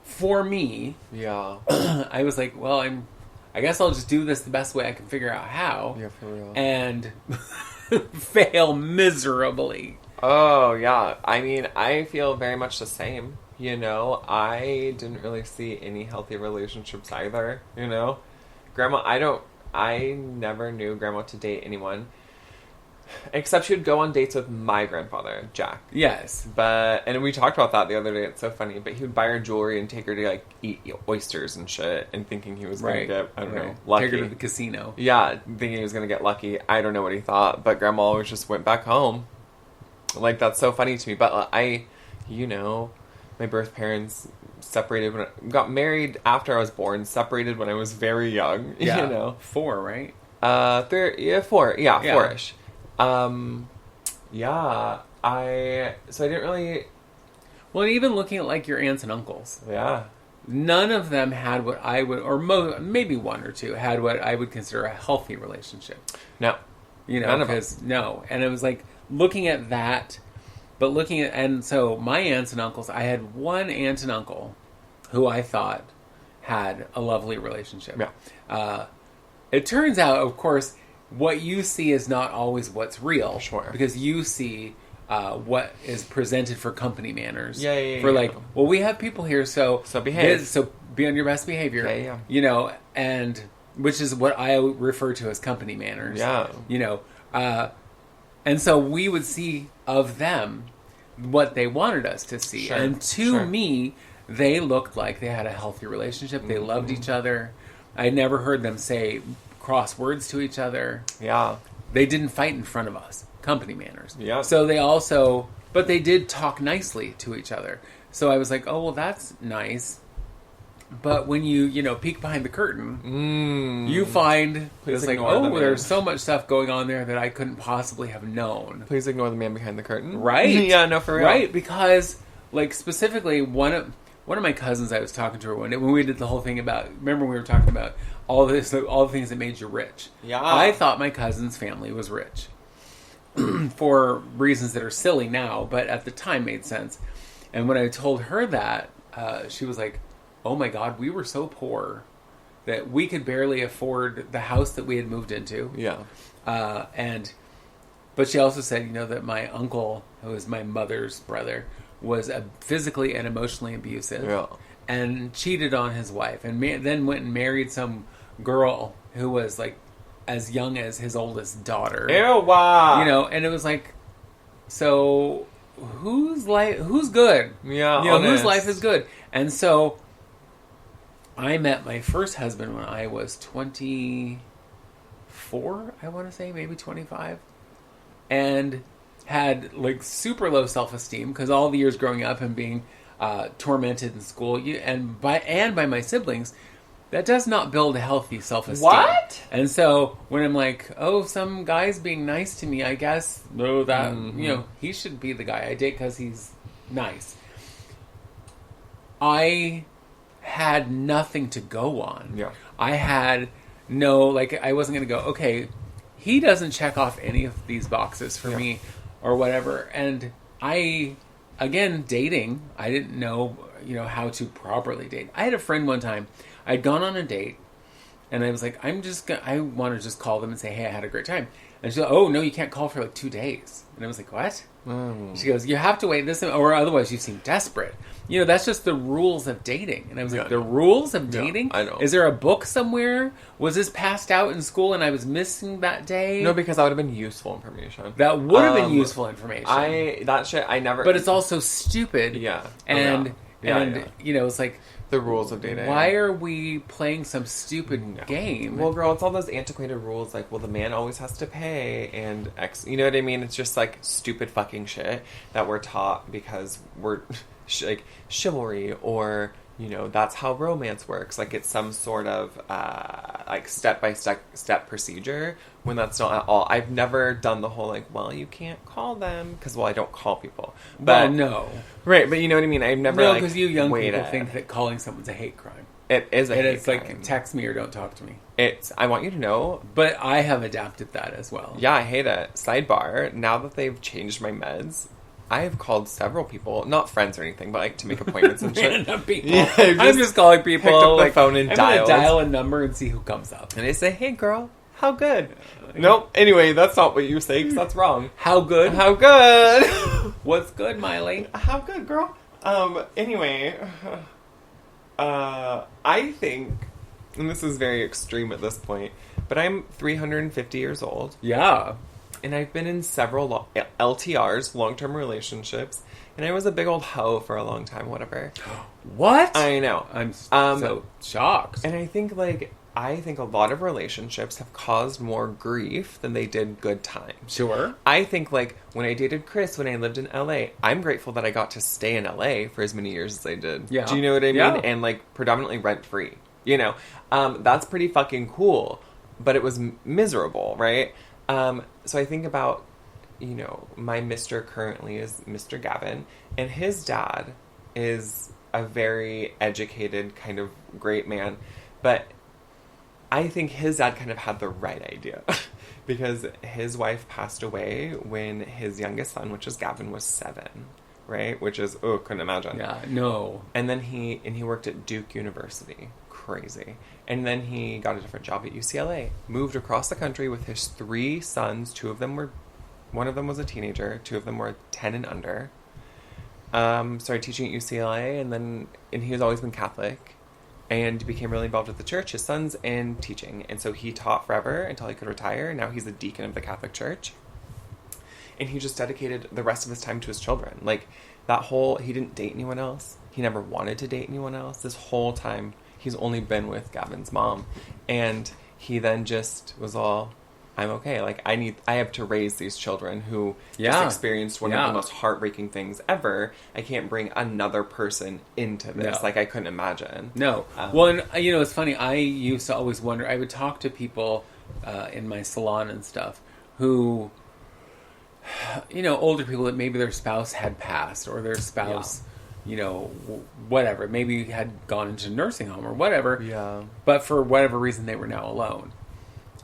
for me, I was like, well, I guess I'll just do this the best way I can figure out how. Yeah, for real. And fail miserably. Oh, yeah. I mean, I feel very much the same. You know, I didn't really see any healthy relationships either, you know? I never knew Grandma to date anyone. Except she would go on dates with my grandfather, Jack. Yes. And we talked about that the other day, it's so funny, but he would buy her jewelry and take her to, like, eat oysters and shit, and thinking he was going to get, I don't know, lucky. Take her to the casino. Yeah, thinking he was going to get lucky. I don't know what he thought, but Grandma always just went back home. Like, that's so funny to me. But you know, my birth parents separated when I got married after I was born, separated when I was very young. Yeah. You know, 4, right? 4. Yeah, 4-ish. So I didn't really. Well, even looking at, like, your aunts and uncles. Yeah. None of them had what I would, or maybe 1 or 2 had what I would consider a healthy relationship. No. You know, because no. And it was like, looking at that, but looking at, and so my aunts and uncles, I had one aunt and uncle who I thought, had a lovely relationship. Yeah. It turns out, of course, what you see is not always what's real. Sure. Because you see what is presented for company manners. Yeah. For like, well, we have people here, so behave. So be on your best behavior. Yeah. You know, and which is what I refer to as company manners. Yeah. You know, and so we would see of them what they wanted us to see. Sure. And to me, they looked like they had a healthy relationship. They loved each other. I never heard them say cross words to each other. Yeah. They didn't fight in front of us. Company manners. Yeah. So they also, but they did talk nicely to each other. So I was like, oh, well, that's nice. But when you peek behind the curtain, you find it's like, oh, there's so much stuff going on there that I couldn't possibly have known. Please ignore the man behind the curtain. Right? Yeah, no, for real. Right, because, like, specifically, one of my cousins, I was talking to her one day when we did the whole thing about, remember we were talking about all the things that made you rich. Yeah. I thought my cousin's family was rich. For reasons that are silly now, but at the time made sense. And when I told her that, she was like, oh my God, we were so poor that we could barely afford the house that we had moved into. Yeah. But she also said, that my uncle, who was my mother's brother, was physically and emotionally abusive and cheated on his wife and then went and married some girl who was like as young as his oldest daughter. Ew, wow. And it was like, so who's good? Yeah, whose life is good? And so I met my first husband when I was 24, I want to say, maybe 25. And had like super low self-esteem because all the years growing up and being tormented in school and by my siblings, that does not build a healthy self-esteem. What? And so when I'm like, oh, some guy's being nice to me, I guess he should be the guy I date because he's nice. I had nothing to go on. Yeah. I had I wasn't going to go, okay, he doesn't check off any of these boxes for me or whatever. And again, dating, I didn't know, how to properly date. I had a friend one time, I'd gone on a date and I was like, I want to just call them and say, hey, I had a great time. And she's like, oh, no, you can't call for like 2 days. And I was like, what? She goes, you have to wait this, or otherwise you seem desperate. That's just the rules of dating. And I was like, the rules of dating? I know. Is there a book somewhere? Was this passed out in school and I was missing that day? No, because that would have been useful information. That would have been useful information. I never... But it's also stupid. Yeah. And it's like... The rules of dating. Why are we playing some stupid game? Well, girl, it's all those antiquated rules like, well, the man always has to pay and X. You know what I mean? It's just like stupid fucking shit that we're taught because we're like chivalry or, that's how romance works. Like it's some sort of like step-by-step procedure when that's not at all. I've never done the whole like, well, you can't call them because, I don't call people. But no. Right, but you know what I mean? I've never because you young people think that calling someone's a hate crime. It is a hate crime. It's like, text me or don't talk to me. I want you to know. But I have adapted that as well. Yeah, I hate it. Sidebar, now that they've changed my meds, I have called several people, not friends or anything, but like to make appointments and shit. Random people. Yeah, I'm just calling people. Picked up the phone and dialed. I'm gonna dial a number and see who comes up. And they say, hey girl, how good? Nope. Anyway, that's not what you say because that's wrong. How good? How good? What's good, Miley? How good, girl? Anyway, I think, and this is very extreme at this point, but I'm 350 years old. Yeah. And I've been in several LTRs, long-term relationships, and I was a big old hoe for a long time, whatever. What? I know. I'm so shocked. And I think a lot of relationships have caused more grief than they did good times. Sure. I think, when I dated Chris, when I lived in LA, I'm grateful that I got to stay in LA for as many years as I did. Yeah. Do you know what I mean? Yeah. And, predominantly rent-free. That's pretty fucking cool. But it was miserable, right? So I think about, my Mr. currently is Mr. Gavin, and his dad is a very educated, kind of great man. But I think his dad kind of had the right idea because his wife passed away when his youngest son, which is Gavin, was 7. right? Which is, oh, couldn't imagine. Yeah, no. And then he worked at Duke University. Crazy. And then he got a different job at UCLA. Moved across the country with his 3 sons. One of them was a teenager. 2 of them were 10 and under. Started teaching at UCLA, and he has always been Catholic, and became really involved with the church, his sons, and teaching. And so he taught forever until he could retire. Now he's a deacon of the Catholic Church. And he just dedicated the rest of his time to his children. Like, he didn't date anyone else. He never wanted to date anyone else. This whole time, he's only been with Gavin's mom. And he then just was all, I'm okay. Like, I have to raise these children who just experienced one of the most heartbreaking things ever. I can't bring another person into this. Like, I couldn't imagine. No. Well, and, it's funny. I used to always wonder, I would talk to people in my salon and stuff who, older people that maybe their spouse had passed, or their spouse, whatever. Maybe had gone into nursing home or whatever. Yeah. But for whatever reason, they were now alone.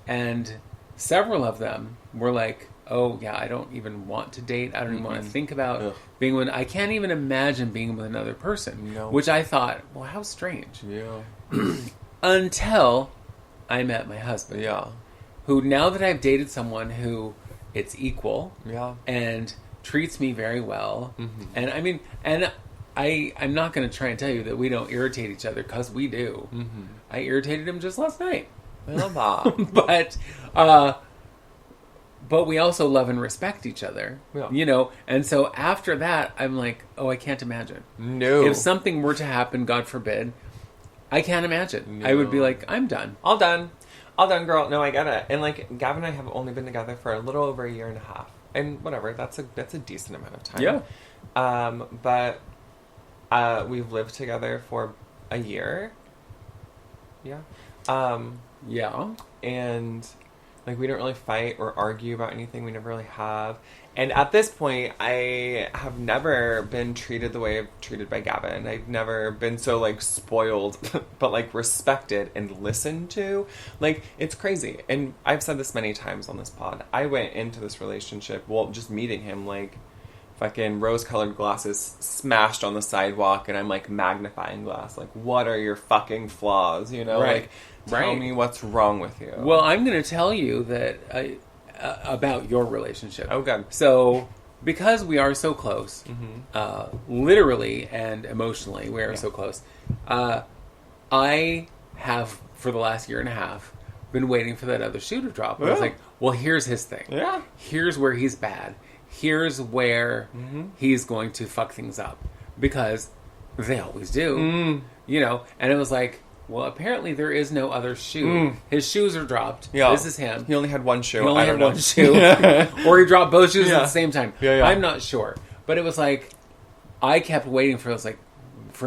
And several of them were like, oh, yeah, I don't even want to date. I don't even want to think about being with... I can't even imagine being with another person. No. Which I thought, well, how strange. Yeah. Until I met my husband. Yeah. Who, now that I've dated someone who it's equal... Yeah. And treats me very well. Mm-hmm. And I mean... And I'm not going to try and tell you that we don't irritate each other, because we do. Mm-hmm. I irritated him just last night. I love that. But we also love and respect each other, and so after that, I'm like, oh, I can't imagine. No. If something were to happen, God forbid, I can't imagine. No. I would be like, I'm done. All done, girl. No, I get it. And like, Gavin and I have only been together for a little over a year and a half, and whatever. That's a decent amount of time. Yeah. But we've lived together for a year. Yeah. Yeah. And, like, we don't really fight or argue about anything. We never really have. And at this point, I have never been treated the way I've treated by Gavin. I've never been so, like, spoiled, but, like, respected and listened to. Like, it's crazy. And I've said this many times on this pod. I went into this relationship, just meeting him, like, fucking rose-colored glasses smashed on the sidewalk, and I'm like, magnifying glass. Like, what are your fucking flaws? Right. Like, tell me what's wrong with you. Well, I'm going to tell you that about your relationship. Oh, good. So, because we are so close, literally and emotionally, we are so close. I have, for the last year and a half, been waiting for that other shoe to drop. I was like, well, here's his thing. Yeah. Here's where he's bad. Here's where he's going to fuck things up, because they always do, and it was like, well, apparently there is no other shoe. His shoes are dropped. Yeah. This is him. He only had one shoe. He only had one shoe. Or he dropped both shoes at the same time. Yeah. I'm not sure. But it was like, I kept waiting for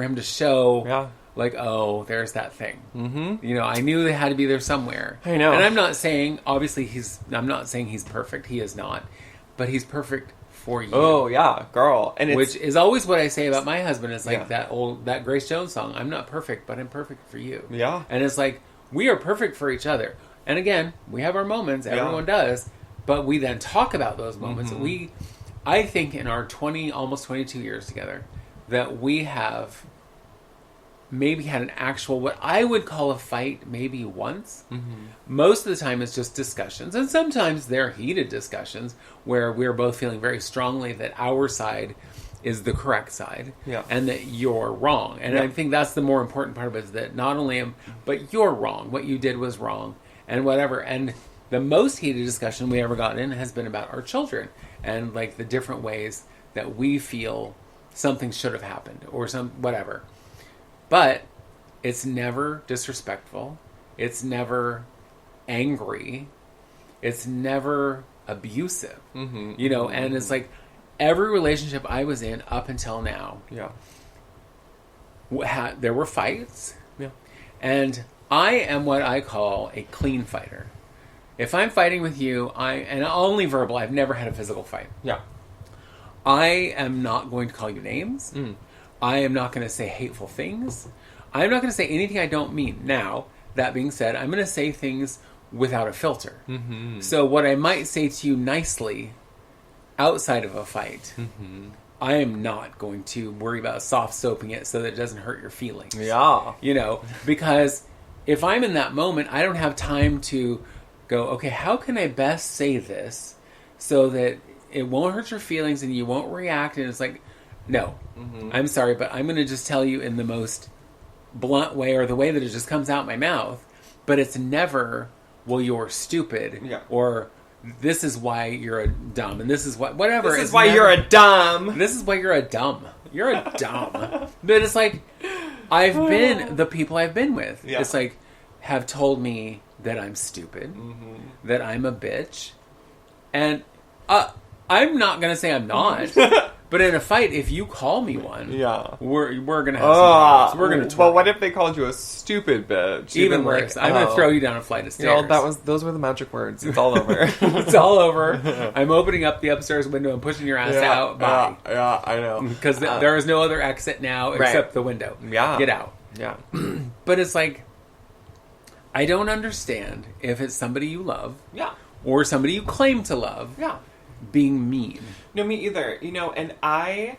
him to show, like, oh, there's that thing. Mm-hmm. I knew they had to be there somewhere. I know. And I'm not saying, obviously, I'm not saying he's perfect. He is not. But he's perfect for you. Oh, yeah, girl. And which is always what I say about my husband. It's like that Grace Jones song, I'm not perfect, but I'm perfect for you. Yeah. And it's like, we are perfect for each other. And again, we have our moments, everyone does, but we then talk about those moments. Mm-hmm. I think in our almost 22 years together, that we have maybe had an actual, what I would call a fight, maybe once. Mm-hmm. Most of the time it's just discussions. And sometimes they're heated discussions where we're both feeling very strongly that our side is the correct side. Yeah. And that you're wrong. And I think that's the more important part of it, is that not only but you're wrong. What you did was wrong. And whatever. And the most heated discussion we ever gotten in has been about our children. And like the different ways that we feel something should have happened. Or whatever. But it's never disrespectful. It's never angry. It's never abusive. Mm-hmm. And it's like every relationship I was in up until now. Yeah. There were fights. Yeah. And I am what I call a clean fighter. If I'm fighting with you, and only verbal, I've never had a physical fight. Yeah. I am not going to call you names. Mm. I am not going to say hateful things. I'm not going to say anything I don't mean. Now, that being said, I'm going to say things without a filter. Mm-hmm. So what I might say to you nicely outside of a fight, I am not going to worry about soft soaping it so that it doesn't hurt your feelings. Yeah. You know, because if I'm in that moment, I don't have time to go, okay, how can I best say this so that it won't hurt your feelings and you won't react? And it's like, no, I'm sorry, but I'm going to just tell you in the most blunt way or the way that it just comes out my mouth. But it's never, well, you're stupid. Yeah. Or this is why you're a dumb. And this is what, whatever. This is why you're a dumb. This is why you're a dumb. You're a dumb. But it's like, the people I've been with, it's like, have told me that I'm stupid, that I'm a bitch. And I'm not going to say I'm not. But in a fight, if you call me one, we're going to have some problems. We're going to talk. Well, what if they called you a stupid bitch? Even worse. I'm going to throw you down a flight of stairs. You know, those were the magic words. It's all over. It's all over. I'm opening up the upstairs window and pushing your ass out. Bye. Yeah, I know. Because there is no other exit now except the window. Yeah. Get out. Yeah. But it's like, I don't understand if it's somebody you love. Yeah. Or somebody you claim to love. Yeah. Being mean. No, me either. You know, and I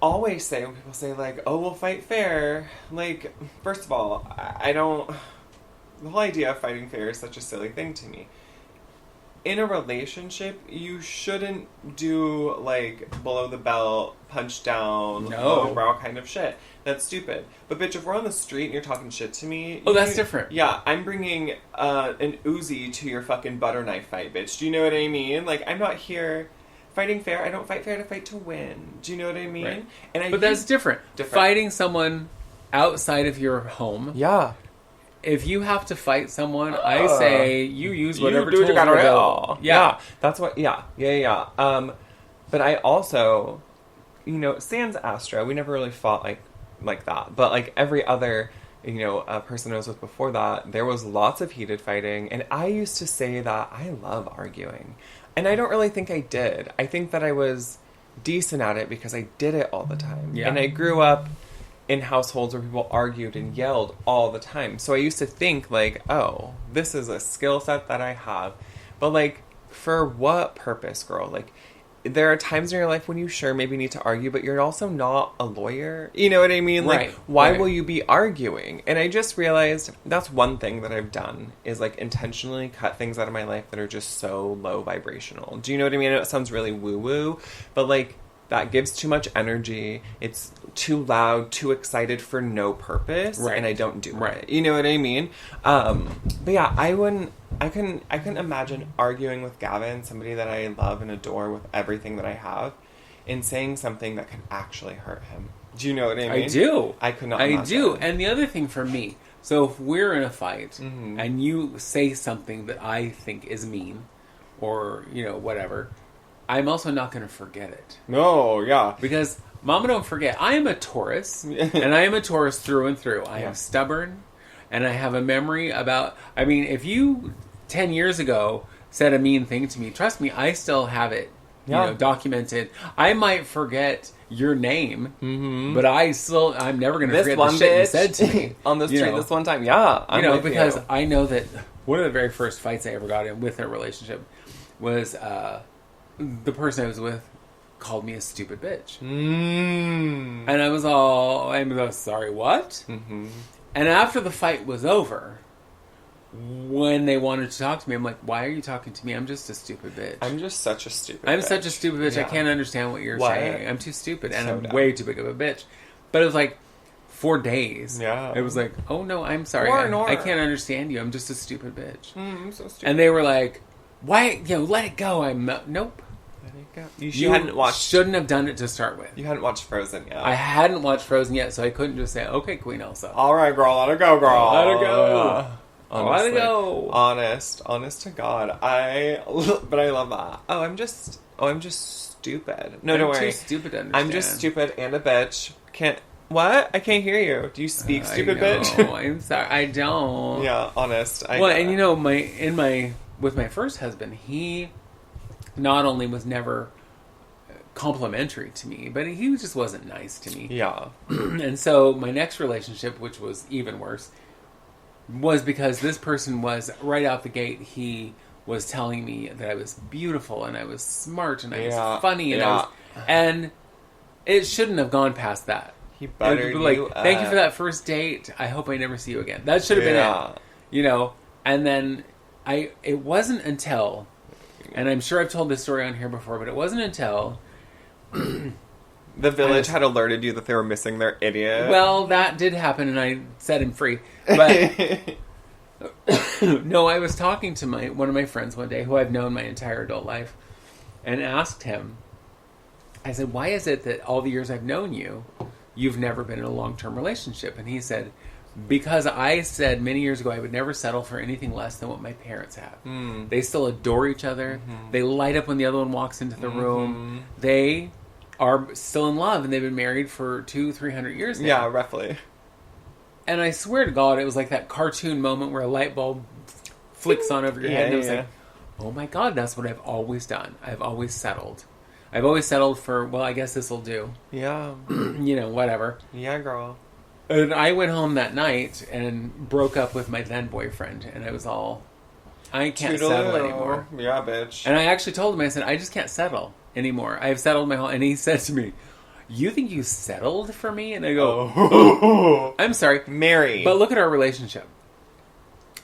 always say, when people say, like, oh, we'll fight fair, like, first of all, I don't... The whole idea of fighting fair is such a silly thing to me. In a relationship, you shouldn't do, like, below the belt, punch down, low brow kind of shit. That's stupid. But, bitch, if we're on the street and you're talking shit to me... Oh, that's different. Yeah, I'm bringing an Uzi to your fucking butter knife fight, bitch. Do you know what I mean? Like, I'm not here fighting fair. I don't fight fair to fight to win. Do you know what I mean? Right. But that's different. Fighting someone outside of your home... Yeah. If you have to fight someone, I say you use whatever tools you got. Yeah, that's what. Yeah. But I also, you know, sans Astra, we never really fought like that. But like every other, you know, person I was with before that, there was lots of heated fighting, and I used to say that I love arguing, and I don't really think I did. I think that I was decent at it because I did it all the time, and I grew up in households where people argued and yelled all the time. So I used to think, like, oh, this is a skill set that I have. But, like, for what purpose, girl? Like, there are times in your life when you maybe need to argue, but you're also not a lawyer. You know what I mean? Like, why will you be arguing? And I just realized that's one thing that I've done is, like, intentionally cut things out of my life that are just so low vibrational. Do you know what I mean? I know it sounds really woo-woo, but, like, that gives too much energy. It's too loud, too excited for no purpose, and I don't do it. You know what I mean? But yeah, I couldn't imagine arguing with Gavin, somebody that I love and adore with everything that I have, and saying something that could actually hurt him. Do you know what I mean? I do. I could not imagine. I do. And the other thing for me, so if we're in a fight and you say something that I think is mean or, you know, whatever, I'm also not going to forget it. No, yeah. Because, Mama, don't forget, I am a Taurus, and I am a Taurus through and through. I am stubborn, and I have a memory about... I mean, if you, 10 years ago, said a mean thing to me, trust me, I still have it, you know, documented. I might forget your name, but I'm never going to forget the shit you said to me. On the street this one time, yeah. Because I know that one of the very first fights I ever got in with a relationship was... the person I was with called me a stupid bitch. And I was I'm sorry, what? And after the fight was over, when they wanted to talk to me, I'm like, why are you talking to me? I'm just a stupid bitch. I'm just such a stupid bitch. I'm such a stupid bitch. I can't understand what you're saying. I'm too stupid, and I'm way too big of a bitch. But it was like 4 days. Yeah. It was like, oh no, I'm sorry. I can't understand you. I'm just a stupid bitch. I'm so stupid. And they were like, why? Let it go. Nope. You shouldn't have done it to start with. You hadn't watched Frozen yet. I hadn't watched Frozen yet, so I couldn't just say, okay, Queen Elsa. All right, girl, let it go, girl. Let it go. Honestly, let it go. Honest to God. But I love that. I'm just stupid. No, don't worry. I'm too stupid to understand. I'm just stupid and a bitch. What? I can't hear you. Do you speak, stupid bitch? I'm sorry. I don't. Yeah, honest. And you know, with my first husband, he not only was never complimentary to me, but he just wasn't nice to me. Yeah. And so my next relationship, which was even worse, was because this person was right out the gate. He was telling me that I was beautiful and I was smart and I was funny and it shouldn't have gone past that. He buttered you up. Thank you for that first date. I hope I never see you again. That should have been it. You know, and then it wasn't until, and I'm sure I've told this story on here before, but it wasn't until the village had alerted you that they were missing their idiot. Well, that did happen, and I set him free. But no, I was talking to one of my friends one day, who I've known my entire adult life, and asked him, I said, why is it that all the years I've known you, you've never been in a long-term relationship? And he said, because I said many years ago I would never settle for anything less than what my parents have. They still adore each other. They light up when the other one walks into the room. They are still in love, and they've been married for 200-300 years now. Yeah, roughly. And I swear to God, it was like that cartoon moment where a light bulb flicks on over your head. And it was like, oh my God, that's what I've always done. I've always settled. I've always settled for, well, I guess this will do. Yeah. You know, whatever. Yeah, girl. And I went home that night and broke up with my then boyfriend. And I was all, I can't settle anymore. Yeah, bitch. And I actually told him, I said, I just can't settle anymore. I've settled my whole... And he said to me, you think you settled for me? And I go, I'm sorry. Mary. But look at our relationship.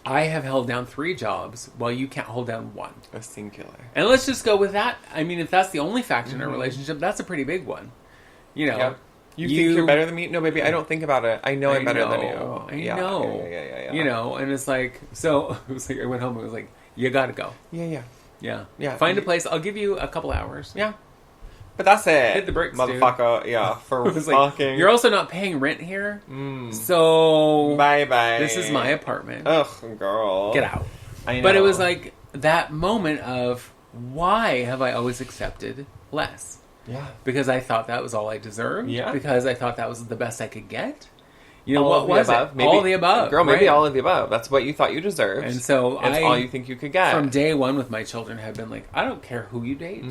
I have held down 3 jobs while you can't hold down 1. A singular. And let's just go with that. I mean, if that's the only factor in our relationship, that's a pretty big one. You know. Yep. You think you're better than me? No, baby, I don't think about it. I know I'm better than you. I know. Yeah. You know, and it's like, so it was like, I went home and it was like, you gotta go. Yeah. Find a place. I'll give you a couple hours. Yeah. But that's it. Hit the bricks, motherfucker. Dude. Yeah, for fucking... Like, you're also not paying rent here, so... Bye-bye. This is my apartment. Ugh, girl. Get out. I know. But it was like that moment of, why have I always accepted less? Yeah. Because I thought that was all I deserved? Yeah. Because I thought that was the best I could get? You know, all what was it? Maybe, all of the above. Girl, maybe all of the above. That's what you thought you deserved. And so it's all you think you could get. From day one with my children, have been like, I don't care who you date.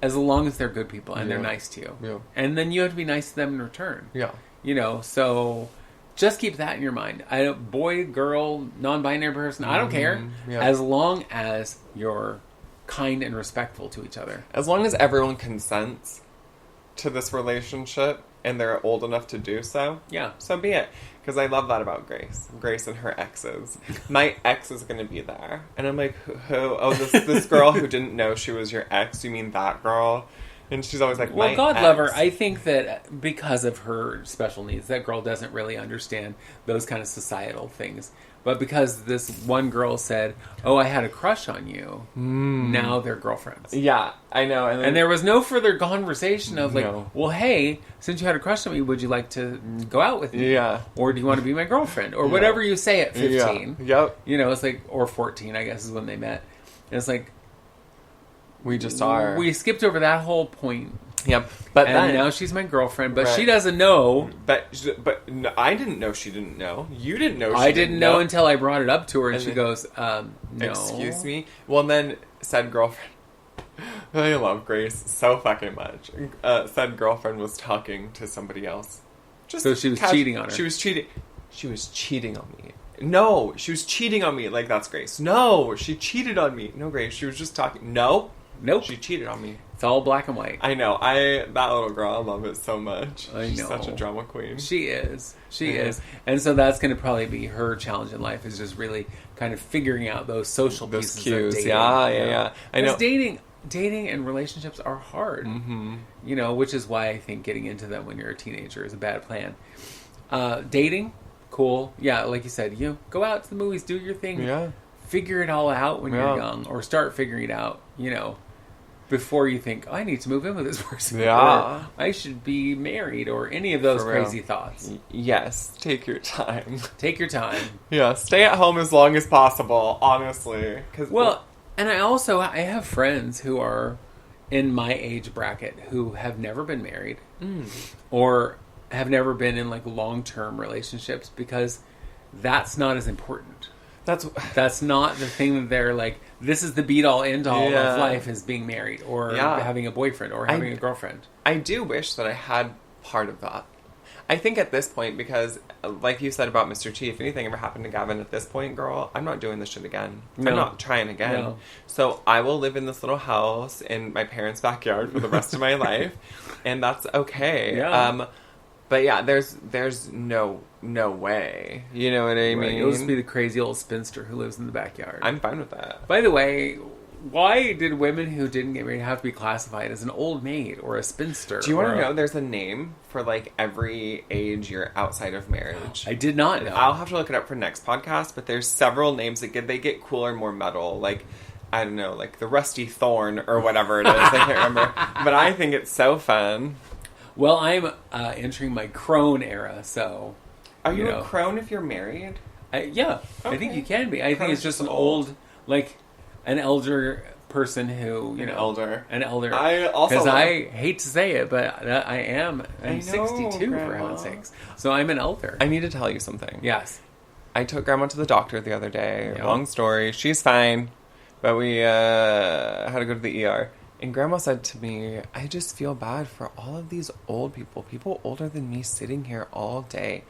As long as they're good people and they're nice to you. Yeah. And then you have to be nice to them in return. Yeah. You know, so just keep that in your mind. Boy, girl, non-binary person, I don't care. Yeah. As long as you're kind and respectful to each other. As long as everyone consents to this relationship and they're old enough to do so. Yeah. So be it. Because I love that about Grace. Grace and her exes. My ex is going to be there. And I'm like, who? Oh, this girl who didn't know she was your ex? You mean that girl? And she's always like, well, God love her. I think that because of her special needs, that girl doesn't really understand those kind of societal things. But because this one girl said, oh, I had a crush on you, now they're girlfriends. Yeah, I know. And there was no further conversation of like, well, hey, since you had a crush on me, would you like to go out with me? Yeah. Or do you want to be my girlfriend? Or whatever you say at 15. Yeah. Yep. You know, it's like, or 14, I guess, is when they met. And it's like, we just are. We skipped over that whole point. Yep. But and now she's my girlfriend, but she doesn't know. But no, I didn't know she didn't know. You didn't know I didn't know until I brought it up to her, and she goes, no. Excuse me? Well, then, said girlfriend... I love Grace so fucking much. Said girlfriend was talking to somebody else. So she was cheating on her. She was cheating. She was cheating on me. No, she was cheating on me. Like, that's Grace. No, she cheated on me. No, Grace, she was just talking. No. Nope. She cheated on me. It's all black and white. I know. That little girl, I love it so much. I know. She's such a drama queen. She is. She is. And so that's going to probably be her challenge in life, is just really kind of figuring out those social pieces cues. Of dating. Yeah. I know. Dating and relationships are hard. You know, which is why I think getting into them when you're a teenager is a bad plan. Dating, cool. Yeah, like you said, you go out to the movies, do your thing. Yeah. Figure it all out when you're young, or start figuring it out, you know, before you think, I need to move in with this person. Yeah. Or I should be married, or any of those crazy thoughts. Yes. Take your time. Take your time. Yeah. Stay at home as long as possible, honestly. And I have friends who are in my age bracket who have never been married or have never been in like long-term relationships, because that's not as important. That's not the thing that they're like, this is the be-all, end-all of life, is being married or having a boyfriend or having a girlfriend. I do wish that I had part of that. I think at this point, because like you said about Mr. T, if anything ever happened to Gavin at this point, girl, I'm not doing this shit again. No. I'm not trying again. No. So I will live in this little house in my parents' backyard for the rest of my life, and that's okay. Yeah. But yeah, there's no way. You know what I mean? You'll just be the crazy old spinster who lives in the backyard. I'm fine with that. By the way, why did women who didn't get married have to be classified as an old maid or a spinster? Do you want to know there's a name for, like, every age you're outside of marriage? I did not know. I'll have to look it up for next podcast, but there's several names that they get cooler and more metal. Like, I don't know, like the Rusty Thorn or whatever it is. I can't remember. But I think it's so fun. Well, I'm entering my crone era, so... Are you a crone if you're married? Yeah, okay. I think you can be. I think it's just an old, like... An elder person who, An elder. I also... Because I hate to say it, but I am. I'm 62, Grandma. for heaven's sakes. So I'm an elder. I need to tell you something. Yes. I took Grandma to the doctor the other day. Yeah. Long story. She's fine. But we had to go to the ER. And Grandma said to me, I just feel bad for all of these old people older than me sitting here all day.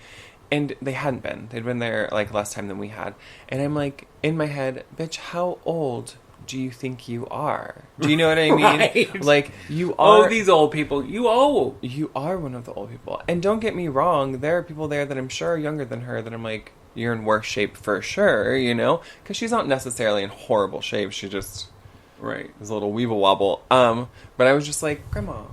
And they hadn't been. They'd been there, like, less time than we had. And I'm like, in my head, bitch, how old do you think you are? Do you know what I mean? Right. Like, you are... Oh, these old people. You are one of the old people. And don't get me wrong, there are people there that I'm sure are younger than her that I'm like, you're in worse shape for sure, you know? Because she's not necessarily in horrible shape. She just... Right. Is a little weeble wobble. But I was just like, Grandma.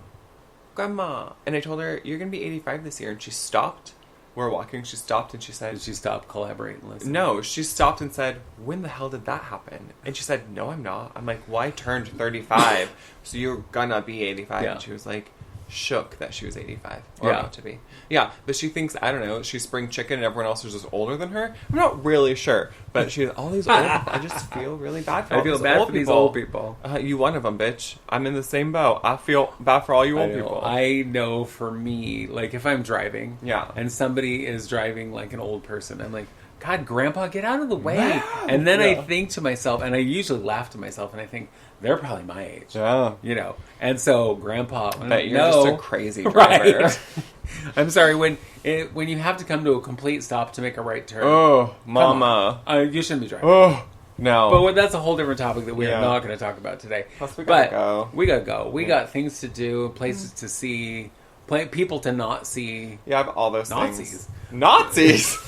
And I told her, you're going to be 85 this year. And she stopped. We were walking, she stopped and she said... Did she stop, collaborate, and listen? No, she stopped and said, when the hell did that happen? And she said, no, I'm not. I'm like, well, I turned 35, so you're gonna be 85. Yeah. And she was like, shook that she was 85. Or Yeah. about to be. Yeah, but she thinks, I don't know, she's spring chicken and everyone else is just older than her. I'm not really sure. But she's all these old people. I just feel really bad for all these old people. I feel bad for these old people. You one of them, bitch. I'm in the same boat. I feel bad for all you old people. I know for me, like, if I'm driving, yeah, and somebody is driving like an old person, I'm like, God, Grandpa, get out of the way. Yeah. And then I think to myself, and I usually laugh to myself, and I think, they're probably my age. Yeah. You know. And so, Grandpa... But you're just a crazy driver. Right. I'm sorry, when you have to come to a complete stop to make a right turn... Oh, Mama. You shouldn't be driving. Oh, no. But that's a whole different topic that we're not going to talk about today. Plus we gotta go. We gotta go. We got things to do, places to see, people to not see. Yeah, but all those Nazis. things. Nazis!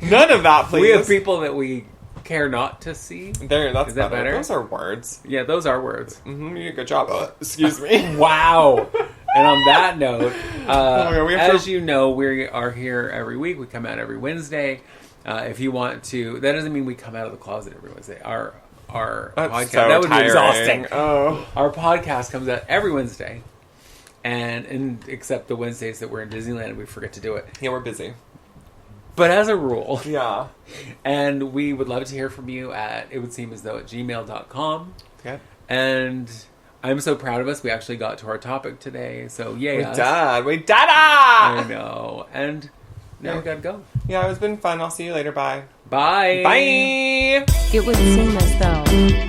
None of that, please. We have people that we care not to see. That's Is that better? Those are words. Yeah, those are words. Mm-hmm, you did a good job. Excuse me. Wow. And on that note, as you know, we are here every week. We come out every Wednesday. If you want to, that doesn't mean we come out of the closet every Wednesday. Our podcast, so that would be exhausting. Oh. Our podcast comes out every Wednesday. And except the Wednesdays that we're in Disneyland, we forget to do it. Yeah, we're busy. But as a rule. Yeah. And we would love to hear from you at itwouldseemasthough@gmail.com. Okay. And I'm so proud of us. We actually got to our topic today. So yay us. We did it! I know. And now we gotta go. Yeah, it's been fun. I'll see you later. Bye. Bye. Bye. It would seem as though...